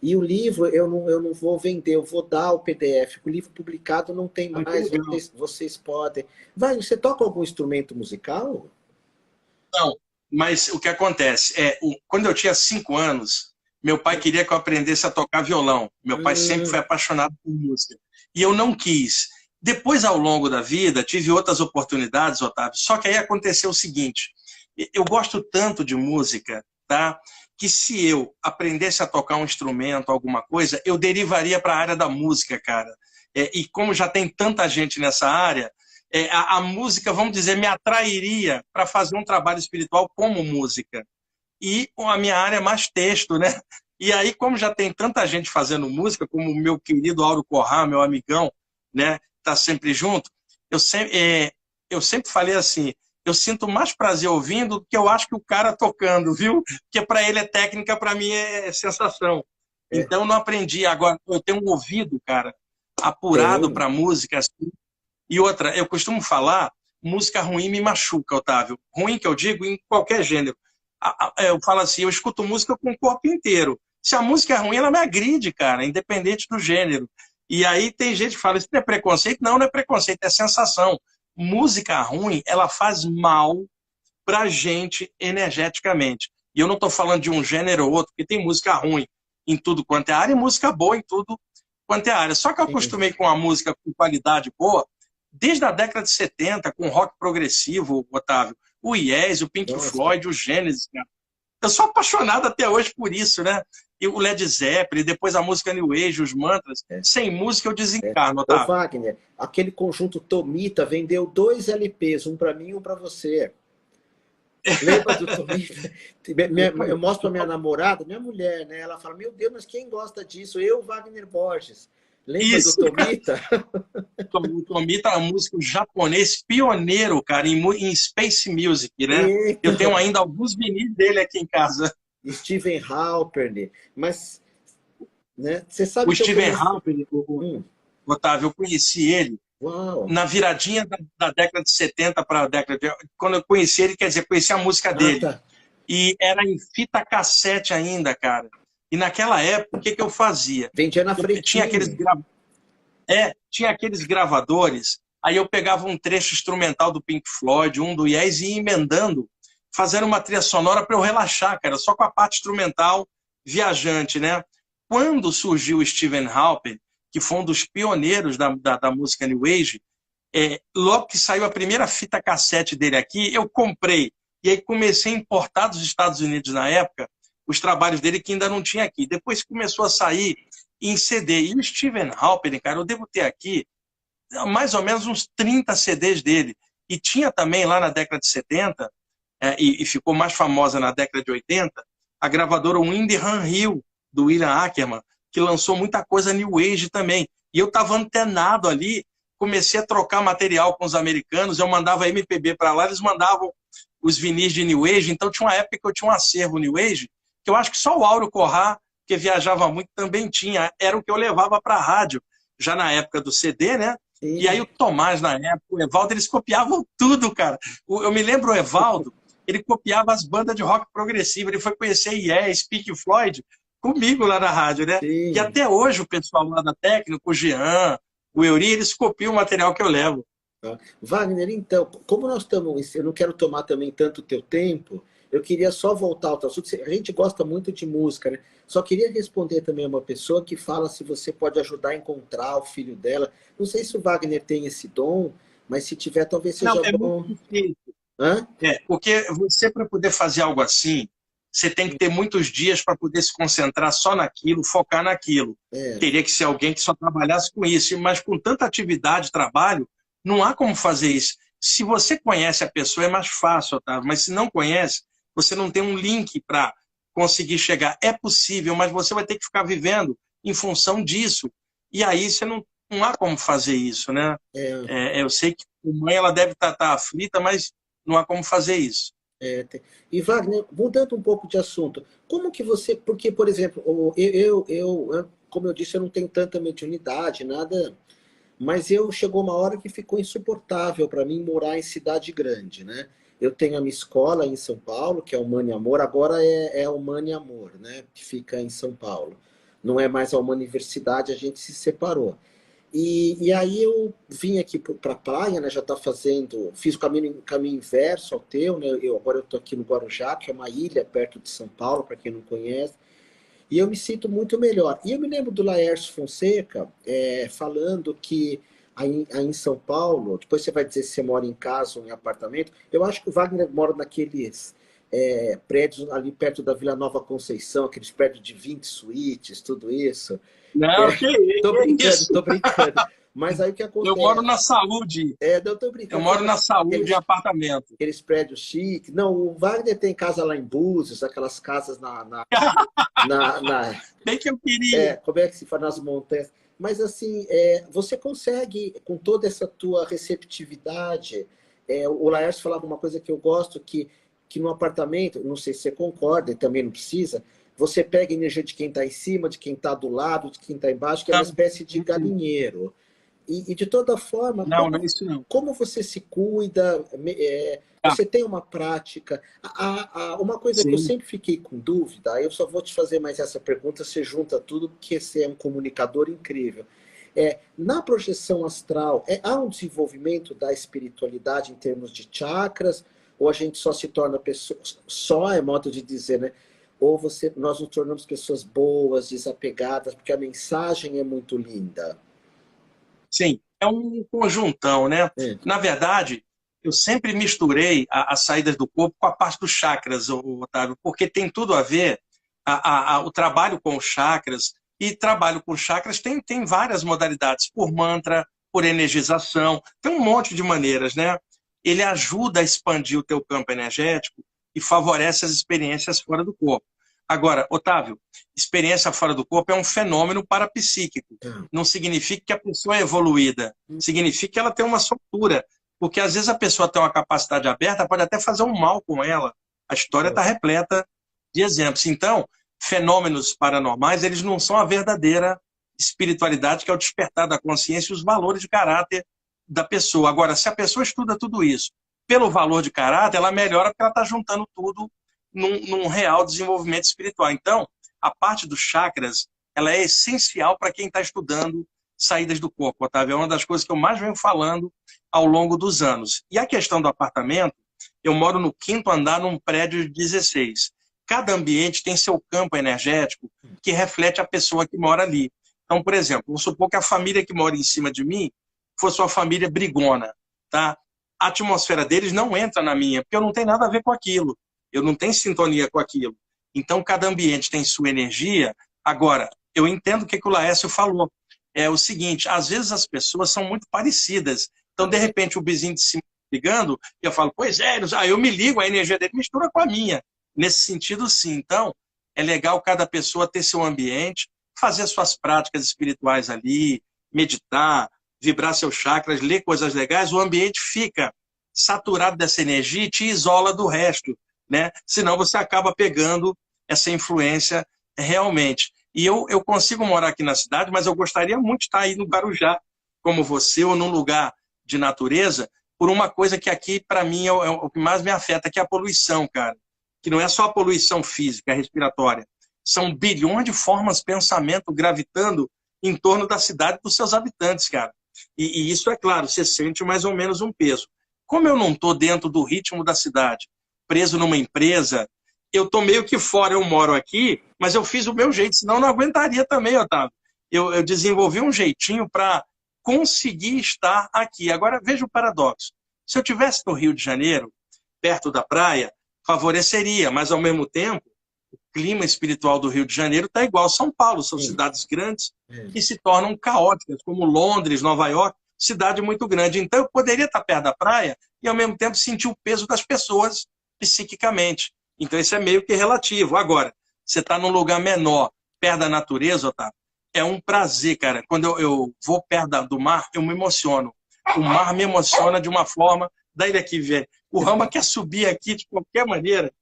E o livro eu não vou vender, eu vou dar o PDF. O livro publicado não tem Ah, que mais, legal. vocês podem. Vai, você toca algum instrumento musical? Não, mas o que acontece é, quando eu tinha 5 anos, meu pai queria que eu aprendesse a tocar violão. Meu pai sempre foi Hum, apaixonado por música. E eu não quis. Depois, ao longo da vida, tive outras oportunidades, Otávio. Só que aí aconteceu o seguinte: eu gosto tanto de música, tá? Que se eu aprendesse a tocar um instrumento, alguma coisa, eu derivaria para a área da música, cara. E como já tem tanta gente nessa área, a música, vamos dizer, me atrairia para fazer um trabalho espiritual como música. E a minha área é mais texto, né? E aí, como já tem tanta gente fazendo música, como o meu querido Auro Corrá, meu amigão, né? Tá sempre junto. Eu sempre falei assim, eu sinto mais prazer ouvindo do que eu acho que o cara tocando, viu? Porque para ele é técnica, para mim é sensação. é, Então, eu não aprendi. Agora, eu tenho um ouvido, cara, apurado tem. para música, assim, e outra, eu costumo falar, música ruim me machuca, Otávio. Ruim que eu digo em qualquer gênero. Eu falo assim, eu escuto música com o corpo inteiro. Se a música é ruim, ela me agride, cara, independente do gênero. E aí tem gente que fala, isso não é preconceito? Não, não é preconceito, é sensação. Música ruim, ela faz mal pra gente energeticamente. E eu não estou falando de um gênero ou outro, porque tem música ruim em tudo quanto é área e música boa em tudo quanto é área. Só que eu Sim. acostumei com a música com qualidade boa desde a década de 70, com rock progressivo, Otávio. O Yes, o Pink Nossa, Floyd, o Genesis. Cara. Eu sou apaixonado até hoje por isso, né? E o Led Zeppelin, depois a música New Age, os mantras. é. Sem música eu desencarno, Ô Otávio. Wagner, aquele conjunto Tomita vendeu 2 LPs, um para mim e um para você. Lembra do Tomita? Eu mostro para minha namorada, minha mulher, né? Ela fala: Meu Deus, mas quem gosta disso? Eu, Wagner Borges. Lembra do Isso. Tomita? O Tomita é um músico japonês pioneiro, cara, em Space Music, né? Eu tenho Então, ainda alguns vinis dele aqui em casa. Steven Halpern. Mas, né? Você sabe O que eu Steven conheci. Halper, Hum, Otávio, eu conheci ele uau! na viradinha da década de 70 para a década de... Quando eu conheci ele, quer dizer, conheci a música Ah, dele. tá. E era em fita cassete ainda, cara. E naquela época, o que eu fazia? Vendia na Eu tinha Freitinho. tinha aqueles gravadores, aí eu pegava um trecho instrumental do Pink Floyd, um do Yes, e ia emendando, fazendo uma trilha sonora para eu relaxar, cara, só com a parte instrumental viajante, né? Quando surgiu o Steven Halper, que foi um dos pioneiros da música New Age, logo que saiu a primeira fita cassete dele aqui, eu comprei. E aí comecei a importar dos Estados Unidos na época os trabalhos dele que ainda não tinha aqui. Depois começou a sair em CD. E o Steven Halperin, cara, eu devo ter aqui mais ou menos uns 30 CDs dele. E tinha também lá na década de 70, e ficou mais famosa na década de 80, a gravadora Windham Hill, do William Ackerman, que lançou muita coisa New Age também. E eu estava antenado ali, comecei a trocar material com os americanos, eu mandava MPB para lá, eles mandavam os vinis de New Age, então tinha uma época que eu tinha um acervo New Age, que eu acho que só o Áureo Corrá, que viajava muito, também tinha, era o que eu levava para a rádio, já na época do CD, né? E aí Sim. o Tomás, na época, o Evaldo, eles copiavam tudo, cara. Eu me lembro o Evaldo, ele copiava as bandas de rock progressivo, ele foi conhecer Yes, Pink Floyd, comigo lá na rádio, né? E Sim. até hoje o pessoal lá da técnica, o Jean, o Euri, eles copiam o material que eu levo. Tá? Wagner, então, como nós estamos, eu não quero tomar também tanto o teu tempo, eu queria só voltar ao teu assunto. A gente gosta muito de música, né? Só queria responder também a uma pessoa que fala se você pode ajudar a encontrar o filho dela. Não sei se o Wagner tem esse dom, mas se tiver, talvez Não, seja é muito bom. difícil. Hã? Porque você, para poder fazer algo assim, você tem que ter muitos dias para poder se concentrar só naquilo, focar naquilo. É, Teria que ser alguém que só trabalhasse com isso, mas com tanta atividade, trabalho, não há como fazer isso. Se você conhece a pessoa, é mais fácil, Otávio, mas se não conhece, você não tem um link para conseguir chegar. É possível, mas você vai ter que ficar vivendo em função disso. E aí você não não há como fazer isso, né? É, Eu sei que a mãe ela deve estar aflita, mas não há como fazer isso. E Wagner, mudando um pouco de assunto, como que você, porque, por exemplo, como eu disse, eu não tenho tanta mediunidade, nada, mas chegou uma hora que ficou insuportável para mim morar em cidade grande, né? Eu tenho a minha escola em São Paulo, que é o Mani Amor, agora é o Mani Amor, né? Que fica em São Paulo. Não é mais a uma universidade, a gente se separou. E aí eu vim aqui para a praia, né? Já está fazendo, fiz o caminho inverso ao teu, né? Agora eu estou aqui no Guarujá, que é uma ilha perto de São Paulo, para quem não conhece. E eu me sinto muito melhor. E eu me lembro do Laércio Fonseca falando que aí em São Paulo, depois você vai dizer se você mora em casa ou em apartamento, eu acho que o Wagner mora naqueles prédios ali perto da Vila Nova Conceição, aqueles prédios de 20 suítes, tudo isso. Não, Tô que brincando, isso? tô brincando. Mas aí o que Eu moro acontece? na saúde. Não, eu tô Eu brincando. moro na saúde em apartamento. Aqueles prédios chiques. Não, o Wagner tem casa lá em Búzios, aquelas casas na Bem que eu queria. como é que se faz nas montanhas. Mas assim, você consegue, com toda essa tua receptividade, o Laércio falava uma coisa que eu gosto, que no apartamento, não sei se você concorda, e também não precisa, você pega a energia de quem está em cima, de quem está do lado, de quem está embaixo, que é uma espécie de galinheiro. E de toda forma, Não, não é isso não. como você se cuida? Ah, Você tem uma prática? Uma coisa que eu sim. sempre fiquei com dúvida, eu só vou te fazer mais essa pergunta, você junta tudo, porque você é um comunicador incrível. Na projeção astral, há um desenvolvimento da espiritualidade em termos de chakras, ou a gente só se torna pessoas, só é modo de dizer, né? Ou nós nos tornamos pessoas boas, desapegadas, porque a mensagem é muito linda. Sim, é um conjuntão, né? É. Na verdade, eu sempre misturei as saídas do corpo com a parte dos chakras, Otávio, porque tem tudo a ver o trabalho com os chakras, e trabalho com chakras tem várias modalidades, por mantra, por energização, tem um monte de maneiras, né? Ele ajuda a expandir o teu campo energético e favorece as experiências fora do corpo. Agora, Otávio, experiência fora do corpo é um fenômeno parapsíquico. Ah. Não significa que a pessoa é evoluída, significa que ela tem uma soltura. Porque às vezes a pessoa tem uma capacidade aberta, pode até fazer um mal com ela. A história está repleta de exemplos. Então, fenômenos paranormais, eles não são a verdadeira espiritualidade, que é o despertar da consciência e os valores de caráter da pessoa. Agora, se a pessoa estuda tudo isso pelo valor de caráter, ela melhora porque ela está juntando tudo num real desenvolvimento espiritual. Então, a parte dos chakras, ela é essencial para quem está estudando saídas do corpo, Otávio. É uma das coisas que eu mais venho falando ao longo dos anos. E a questão do apartamento, eu moro no 5º andar num prédio de 16. Cada ambiente tem seu campo energético que reflete a pessoa que mora ali. Então, por exemplo, vamos supor que a família que mora em cima de mim fosse uma família brigona, tá? A atmosfera deles não entra na minha, porque eu não tenho nada a ver com aquilo. Eu não tenho sintonia com aquilo. Então, cada ambiente tem sua energia. Agora, eu entendo o que o Laércio falou. É o seguinte, às vezes as pessoas são muito parecidas. Então, de repente, o vizinho de cima ligando, e eu falo, pois é, eu me ligo, a energia dele mistura com a minha. Nesse sentido, sim. Então, é legal cada pessoa ter seu ambiente, fazer suas práticas espirituais ali, meditar, vibrar seus chakras, ler coisas legais, o ambiente fica saturado dessa energia e te isola do resto, né? Senão você acaba pegando essa influência realmente. E eu consigo morar aqui na cidade, mas eu gostaria muito de estar aí no Guarujá, como você, ou num lugar de natureza, por uma coisa que aqui, para mim, é o que mais me afeta, que é a poluição, cara. Que não é só a poluição física, respiratória. São bilhões de formas de pensamento gravitando em torno da cidade dos seus habitantes, cara. E isso, é claro, você sente mais ou menos um peso. Como eu não estou dentro do ritmo da cidade, preso numa empresa, eu estou meio que fora, eu moro aqui, mas eu fiz o meu jeito, senão eu não aguentaria também, Otávio. Eu desenvolvi um jeitinho para conseguir estar aqui. Agora, veja o paradoxo. Se eu estivesse no Rio de Janeiro, perto da praia, favoreceria, mas, ao mesmo tempo, o clima espiritual do Rio de Janeiro está igual a São Paulo. São cidades grandes que se tornam caóticas, como Londres, Nova York, cidade muito grande. Então, eu poderia estar perto da praia e, ao mesmo tempo, sentir o peso das pessoas psiquicamente. Então, isso é meio que relativo. Agora, você está num lugar menor, perto da natureza, Otávio, é um prazer, cara. Quando eu vou perto do mar, eu me emociono. O mar me emociona de uma forma. Daí daqui, velho. O Rama quer subir aqui de qualquer maneira.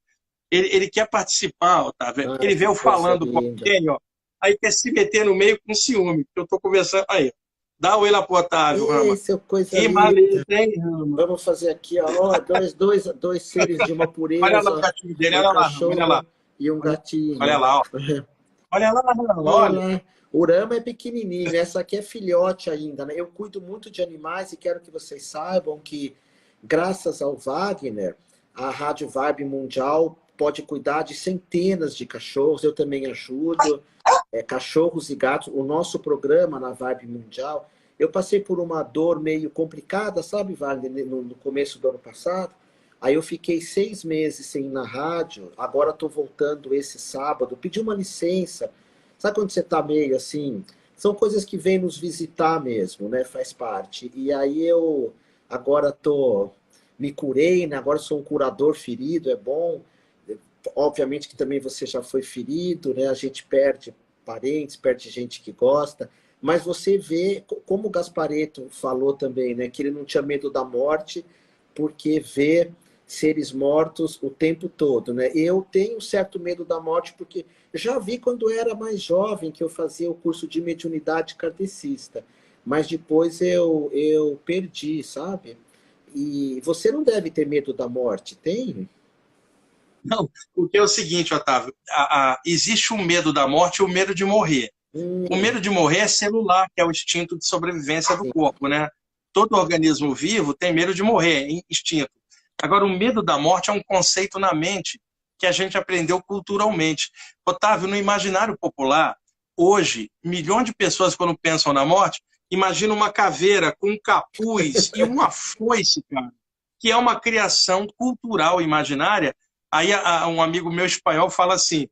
Ele quer participar, Otávio. Ah, Ele que veio coisa falando com linda. alguém, ó. Aí quer se meter no meio com ciúme, porque eu tô conversando. Aí, dá oi lá pro Otávio, Rama. Esse é coisa Que linda. maleta, hein, Rama? Vamos fazer aqui, ó, dois seres de uma Olha lá o pureza, gatinho dele, um olha lá, Rama, olha lá. cachorro e um Olha, olha gatinho. lá, ó. Olha lá, Rama, Olha olha. lá, o Rama é pequenininho, essa aqui é filhote ainda, né? Eu cuido muito de animais e quero que vocês saibam que, graças ao Wagner, a Rádio Vibe Mundial pode cuidar de centenas de cachorros, eu também ajudo, cachorros e gatos. O nosso programa na Vibe Mundial, eu passei por uma dor meio complicada, sabe, Wagner, no começo do ano passado. Aí eu fiquei 6 meses sem ir na rádio, agora estou voltando esse sábado, pedi uma licença. Sabe quando você está meio assim? São coisas que vêm nos visitar mesmo, né? Faz parte. E aí eu agora me curei, né? Agora sou um curador ferido, é bom. Obviamente que também você já foi ferido, né? A gente perde parentes, perde gente que gosta. Mas você vê, como o Gasparetto falou também, né? Que ele não tinha medo da morte, porque vê seres mortos o tempo todo, né? Eu tenho certo medo da morte porque já vi quando eu era mais jovem que eu fazia o curso de mediunidade kardecista, mas depois eu perdi, sabe? E você não deve ter medo da morte, tem? Não, porque é o seguinte, Otávio, existe o medo da morte e o medo de morrer. O Hum, medo de morrer é celular, que é o instinto de sobrevivência do sim. corpo, né? Todo organismo vivo tem medo de morrer, é instinto. Agora, o medo da morte é um conceito na mente que a gente aprendeu culturalmente. Otávio, no imaginário popular, hoje, milhões de pessoas, quando pensam na morte, imaginam uma caveira com um capuz e uma foice, cara, que é uma criação cultural imaginária. Aí um amigo meu espanhol fala assim,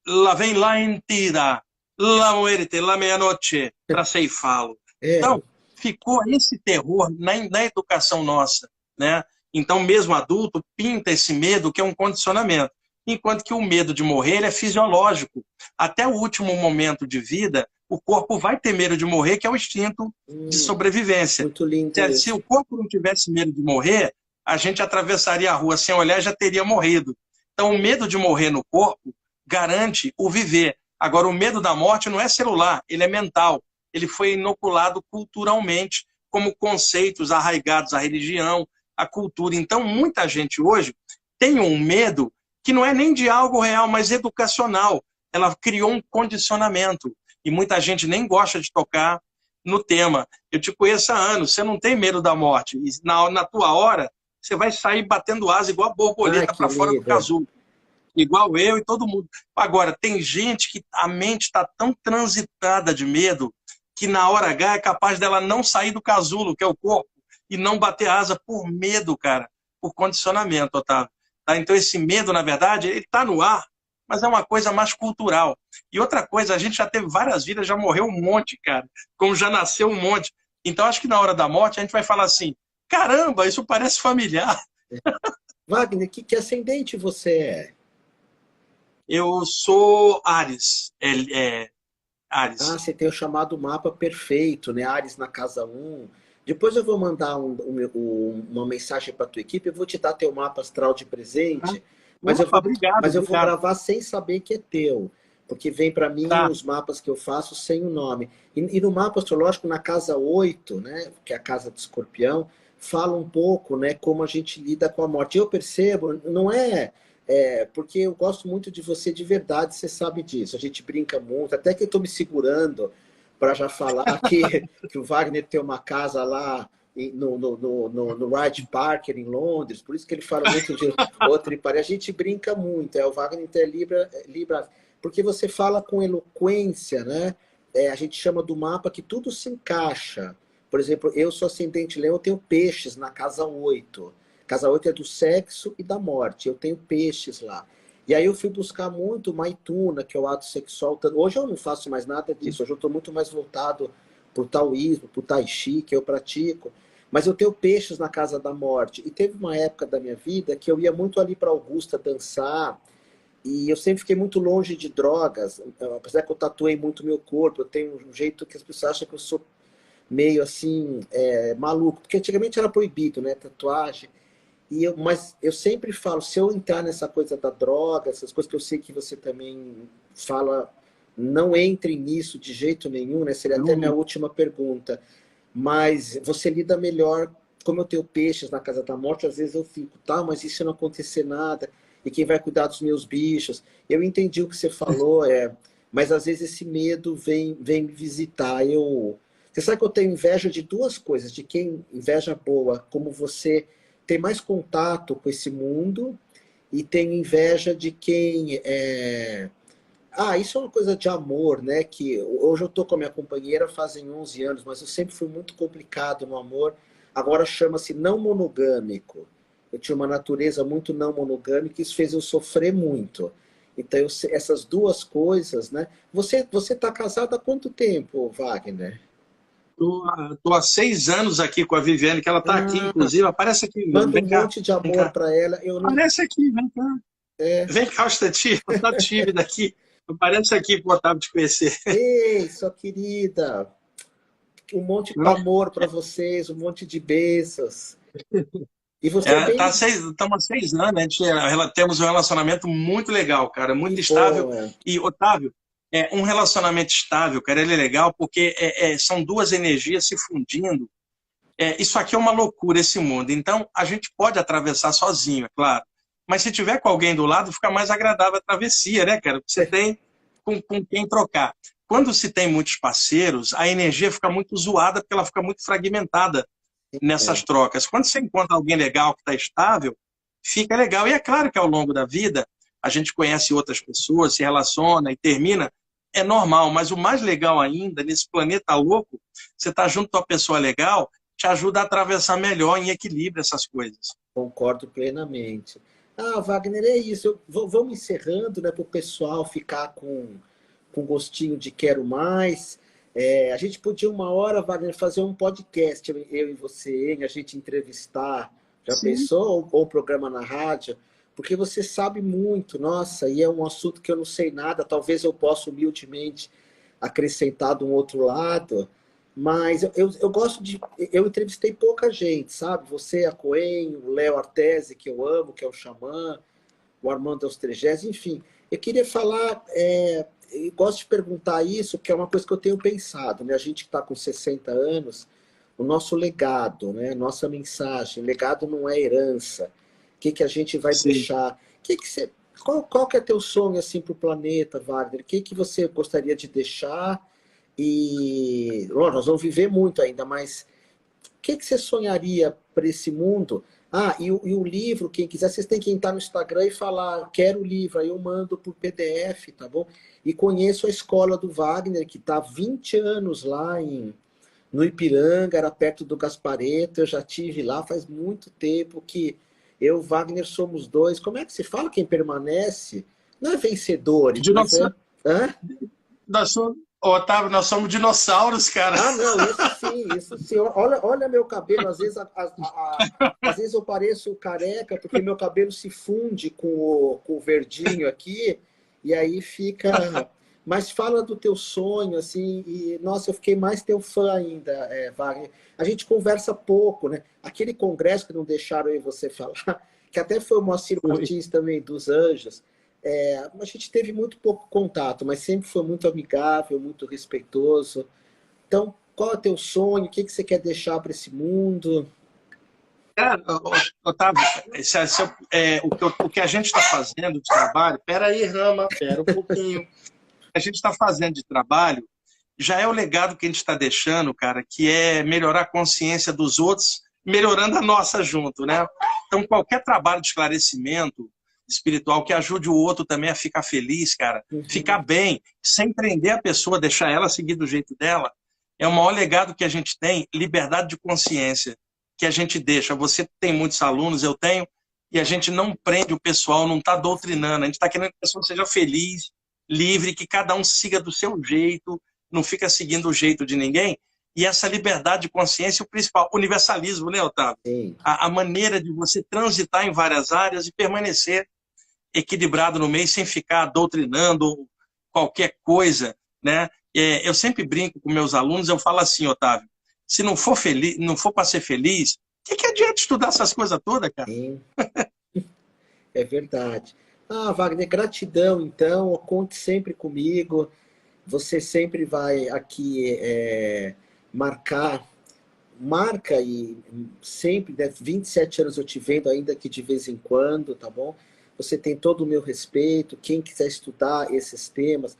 lá vem la entidade, la muerte, la meia-noite, para ceifá-lo. É, Então, ficou esse terror na educação nossa, né? Então, mesmo adulto, pinta esse medo que é um condicionamento. Enquanto que o medo de morrer ele é fisiológico. Até o último momento de vida, o corpo vai ter medo de morrer, que é o instinto de sobrevivência. muito lindo Se isso. o corpo não tivesse medo de morrer, a gente atravessaria a rua sem olhar e já teria morrido. Então, o medo de morrer no corpo garante o viver. Agora, o medo da morte não é celular, ele é mental. Ele foi inoculado culturalmente, como conceitos arraigados à religião, à cultura. Então, muita gente hoje tem um medo que não é nem de algo real, mas educacional. Ela criou um condicionamento. E muita gente nem gosta de tocar no tema. Eu te conheço há anos, você não tem medo da morte. E na tua hora, você vai sair batendo asa igual a Ai, borboleta que para fora do lindo. casulo. Igual eu e todo mundo. Agora, tem gente que a mente está tão transitada de medo que na hora H é capaz dela não sair do casulo, que é o corpo, e não bater asa por medo, cara, por condicionamento, Otávio. Tá? Então, esse medo, na verdade, ele está no ar, mas é uma coisa mais cultural. E outra coisa, a gente já teve várias vidas, já morreu um monte, cara, como já nasceu um monte. Então, acho que na hora da morte a gente vai falar assim: caramba, isso parece familiar. Wagner, que ascendente você é? Eu sou Ares, Ah, Ares. você tem o chamado mapa perfeito, né? Ares na casa um. Depois eu vou mandar uma mensagem para a tua equipe, eu vou te dar teu mapa astral de presente, mas eu Opa, vou, obrigado, mas eu vou obrigado. gravar sem saber que é teu, porque vem para mim Tá. os mapas que eu faço sem o nome. E no mapa astrológico, na casa 8, né, que é a casa de Escorpião, fala um pouco, né, como a gente lida com a morte. Eu percebo, não porque eu gosto muito de você de verdade, você sabe disso. A gente brinca muito, até que eu estou me segurando para já falar que o Wagner tem uma casa lá no Hyde Park, em Londres, por isso que ele fala muito de outro e A gente brinca muito, o Wagner é Libra, porque você fala com eloquência, né? A gente chama do mapa que tudo se encaixa. Por exemplo, eu sou ascendente leão, eu tenho peixes na casa 8. Casa 8 é do sexo e da morte. Eu tenho peixes lá. E aí eu fui buscar muito Maituna, que é o ato sexual. Hoje eu não faço mais nada disso. Hoje eu estou muito mais voltado para o taoísmo, para o tai chi, que eu pratico. Mas eu tenho peixes na casa da morte. E teve uma época da minha vida que eu ia muito ali para Augusta dançar. e eu sempre fiquei muito longe de drogas, apesar que eu tatuei muito meu corpo, eu tenho um jeito que as pessoas acham que eu sou meio assim, maluco, porque antigamente era proibido, né, tatuagem, mas eu sempre falo, se eu entrar nessa coisa da droga, essas coisas que eu sei que você também fala, não entre nisso de jeito nenhum, né, seria até minha última pergunta, mas você lida melhor, como eu tenho peixes na casa da morte, às vezes eu fico, tá, mas e se não acontecer nada? E quem vai cuidar dos meus bichos? Eu entendi o que você falou, mas às vezes esse medo vem me visitar. Você sabe que eu tenho inveja de duas coisas, de quem, inveja boa, como você tem mais contato com esse mundo, e tenho inveja de quem isso é uma coisa de amor, né? Que hoje eu tô com a minha companheira fazem 11 anos, mas eu sempre fui muito complicado no amor. Agora chama-se não monogâmico. Eu tinha uma natureza muito não monogâmica e isso fez eu sofrer muito. Então, essas duas coisas, né? Você tá casado há quanto tempo, Wagner? Tô há 6 anos aqui com a Viviane, que ela está aqui, Ah, inclusive. Aparece aqui, manda um vem cá, monte de vem amor cá. para ela. Eu não. Aparece aqui, vem cá. É, Vem cá, Ostati, tá tímida aqui. Aparece aqui pro Otávio te conhecer. ei, sua querida, um monte de amor para vocês, um monte de beijos. E você é bem. Estamos há 6 anos, temos um relacionamento muito legal, cara, Que muito estável. bom, é. E, Otávio, um relacionamento estável, cara, ele é legal porque são duas energias se fundindo. Isso aqui é uma loucura, esse mundo. Então, a gente pode atravessar sozinho, é claro. Mas se tiver com alguém do lado, fica mais agradável a travessia, né, cara? Você tem com quem trocar. Quando se tem muitos parceiros, a energia fica muito zoada porque ela fica muito fragmentada nessas É. trocas. Quando você encontra alguém legal que está estável, fica legal. E é claro que ao longo da vida a gente conhece outras pessoas, se relaciona e termina. É normal, mas o mais legal ainda, nesse planeta louco, você está junto com uma pessoa legal, te ajuda a atravessar melhor em equilíbrio essas coisas. Concordo plenamente. Ah, Wagner, é isso. Vamos encerrando, né, para o pessoal ficar com gostinho de quero mais. A gente podia uma hora, Wagner, fazer um podcast, eu e você, hein, a gente entrevistar, já Sim. pensou? Ou um programa na rádio, porque você sabe muito, nossa, e é um assunto que eu não sei nada, talvez eu possa humildemente acrescentar de um outro lado, mas eu gosto de. Eu entrevistei pouca gente, sabe? Você, a Coen, o Léo Artesi, que eu amo, que é o Xamã, o Armando Austregés, enfim. Eu queria falar, eu gosto de perguntar isso, que é uma coisa que eu tenho pensado, né? A gente que está com 60 anos, o nosso legado, né? Nossa mensagem. Legado não é herança. O que a gente vai Sim. deixar? Qual que é teu sonho assim, para o planeta, Wagner? O que você gostaria de deixar? E nós vamos viver muito ainda, mas o que você sonharia para esse mundo? Ah, e o livro, quem quiser, vocês têm que entrar no Instagram e falar, quero o livro, aí eu mando por PDF, tá bom? E conheço a escola do Wagner, que está há 20 anos lá no Ipiranga, era perto do Gasparetto, eu já tive lá faz muito tempo que eu e o Wagner somos dois. Como é que se fala quem permanece? Não é vencedores, mas é... Dinossauro. Hã? Otávio, nós somos dinossauros, cara. Ah, não, isso sim, isso sim. Olha meu cabelo, às vezes eu pareço careca, porque meu cabelo se funde com o verdinho aqui, e aí fica. Mas fala do teu sonho, assim, e nossa, eu fiquei mais teu fã ainda, Wagner. A gente conversa pouco, né? Aquele congresso que não deixaram eu e você falar, que até foi o Moacir Foi. Martins também, dos Anjos. A gente teve muito pouco contato, mas sempre foi muito amigável, muito respeitoso. Então, qual é o teu sonho? O que você quer deixar para esse mundo? Cara, Otávio, o que a gente está fazendo de trabalho, pera aí, Rama, pera um pouquinho. O que a gente está fazendo de trabalho já é o legado que a gente está deixando, cara, que é melhorar a consciência dos outros, melhorando a nossa junto, né? Então, qualquer trabalho de esclarecimento espiritual que ajude o outro também a ficar feliz, cara, ficar Uhum. bem, sem prender a pessoa, deixar ela seguir do jeito dela, é o maior legado que a gente tem, liberdade de consciência, que a gente deixa. Você tem muitos alunos, eu tenho, e a gente não prende o pessoal, não está doutrinando, a gente está querendo que a pessoa seja feliz, livre, que cada um siga do seu jeito, não fica seguindo o jeito de ninguém, e essa liberdade de consciência, o principal, universalismo, né, Otávio? Sim. A maneira de você transitar em várias áreas e permanecer equilibrado no meio, sem ficar doutrinando qualquer coisa, né? Eu sempre brinco com meus alunos, eu falo assim, Otávio, se não for feliz, não for para ser feliz, o que adianta estudar essas coisas todas, cara? Sim, é verdade. Ah, Wagner, gratidão, então, conte sempre comigo. Você sempre vai aqui marca e sempre, né, 27 anos eu te vendo ainda que de vez em quando, tá bom? Você tem todo o meu respeito, quem quiser estudar esses temas.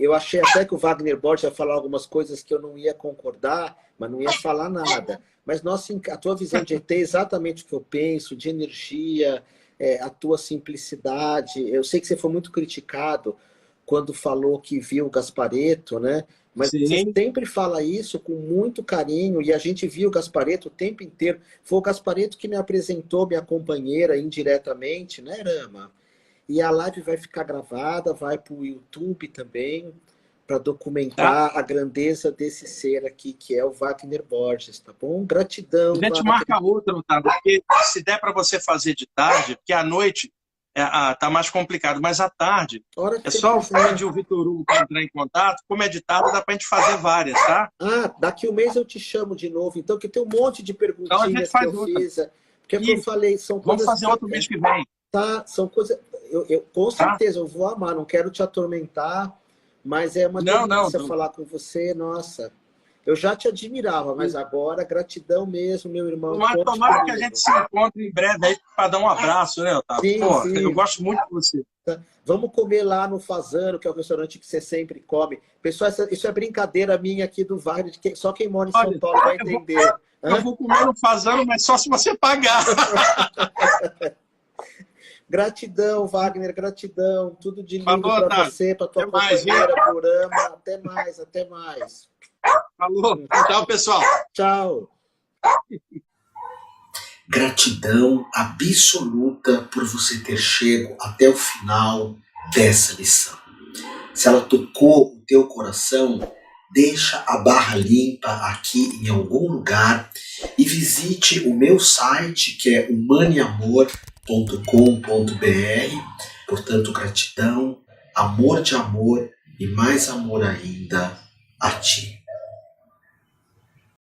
Eu achei até que o Wagner Borges ia falar algumas coisas que eu não ia concordar, mas não ia falar nada. Mas nossa, a tua visão de ET é exatamente o que eu penso, de energia, a tua simplicidade. Eu sei que você foi muito criticado quando falou que viu o Gasparetto, né? Mas você Sim. sempre fala isso com muito carinho, e a gente viu o Gasparetto o tempo inteiro. Foi o Gasparetto que me apresentou minha companheira indiretamente, né, Rama? E a live vai ficar gravada, vai para o YouTube também, para Tá? documentar a grandeza desse ser aqui, que é o Wagner Borges, tá bom? Gratidão, A gente Wagner. marca outra, Otávio, porque se der para você fazer de tarde, porque à noite tá mais complicado, mas à tarde Hora que é você só quiser. pedir o Vitor Hugo para entrar em contato. Como é de tarde, dá para a gente fazer várias, tá? Ah, daqui um mês eu te chamo de novo, então, que tem um monte de Então a gente perguntinhas que faz eu outra. fiz. Porque é o que eu E falei, são vamos coisas fazer outro mês que vem, tá, são coisas. Com tá? certeza eu vou amar, não quero te atormentar, mas é uma Não, não. delícia falar com você, nossa. Eu já te admirava, mas agora gratidão mesmo, meu irmão. Conte Tomara que a gente comigo. se encontre em breve aí para dar um abraço, né, Otávio? Sim, Pô, eu sim. gosto muito de você. Vamos comer lá no Fazano, que é o restaurante que você sempre come. Pessoal, isso é brincadeira minha aqui do Vale, só quem mora em São Olha, Paulo vai entender. eu vou comer no Fazano, mas só se você pagar. Gratidão, Wagner, gratidão. Tudo de lindo Falou, para Otávio. você, para tua Até mais, companheira, Burama. Até mais, até mais. Falou. Tchau, pessoal. Tchau. Gratidão absoluta por você ter chego até o final dessa lição. Se ela tocou o teu coração, deixa a barra limpa aqui em algum lugar e visite o meu site, que é humaniamor.com.br. Portanto, gratidão, amor de amor e mais amor ainda a ti.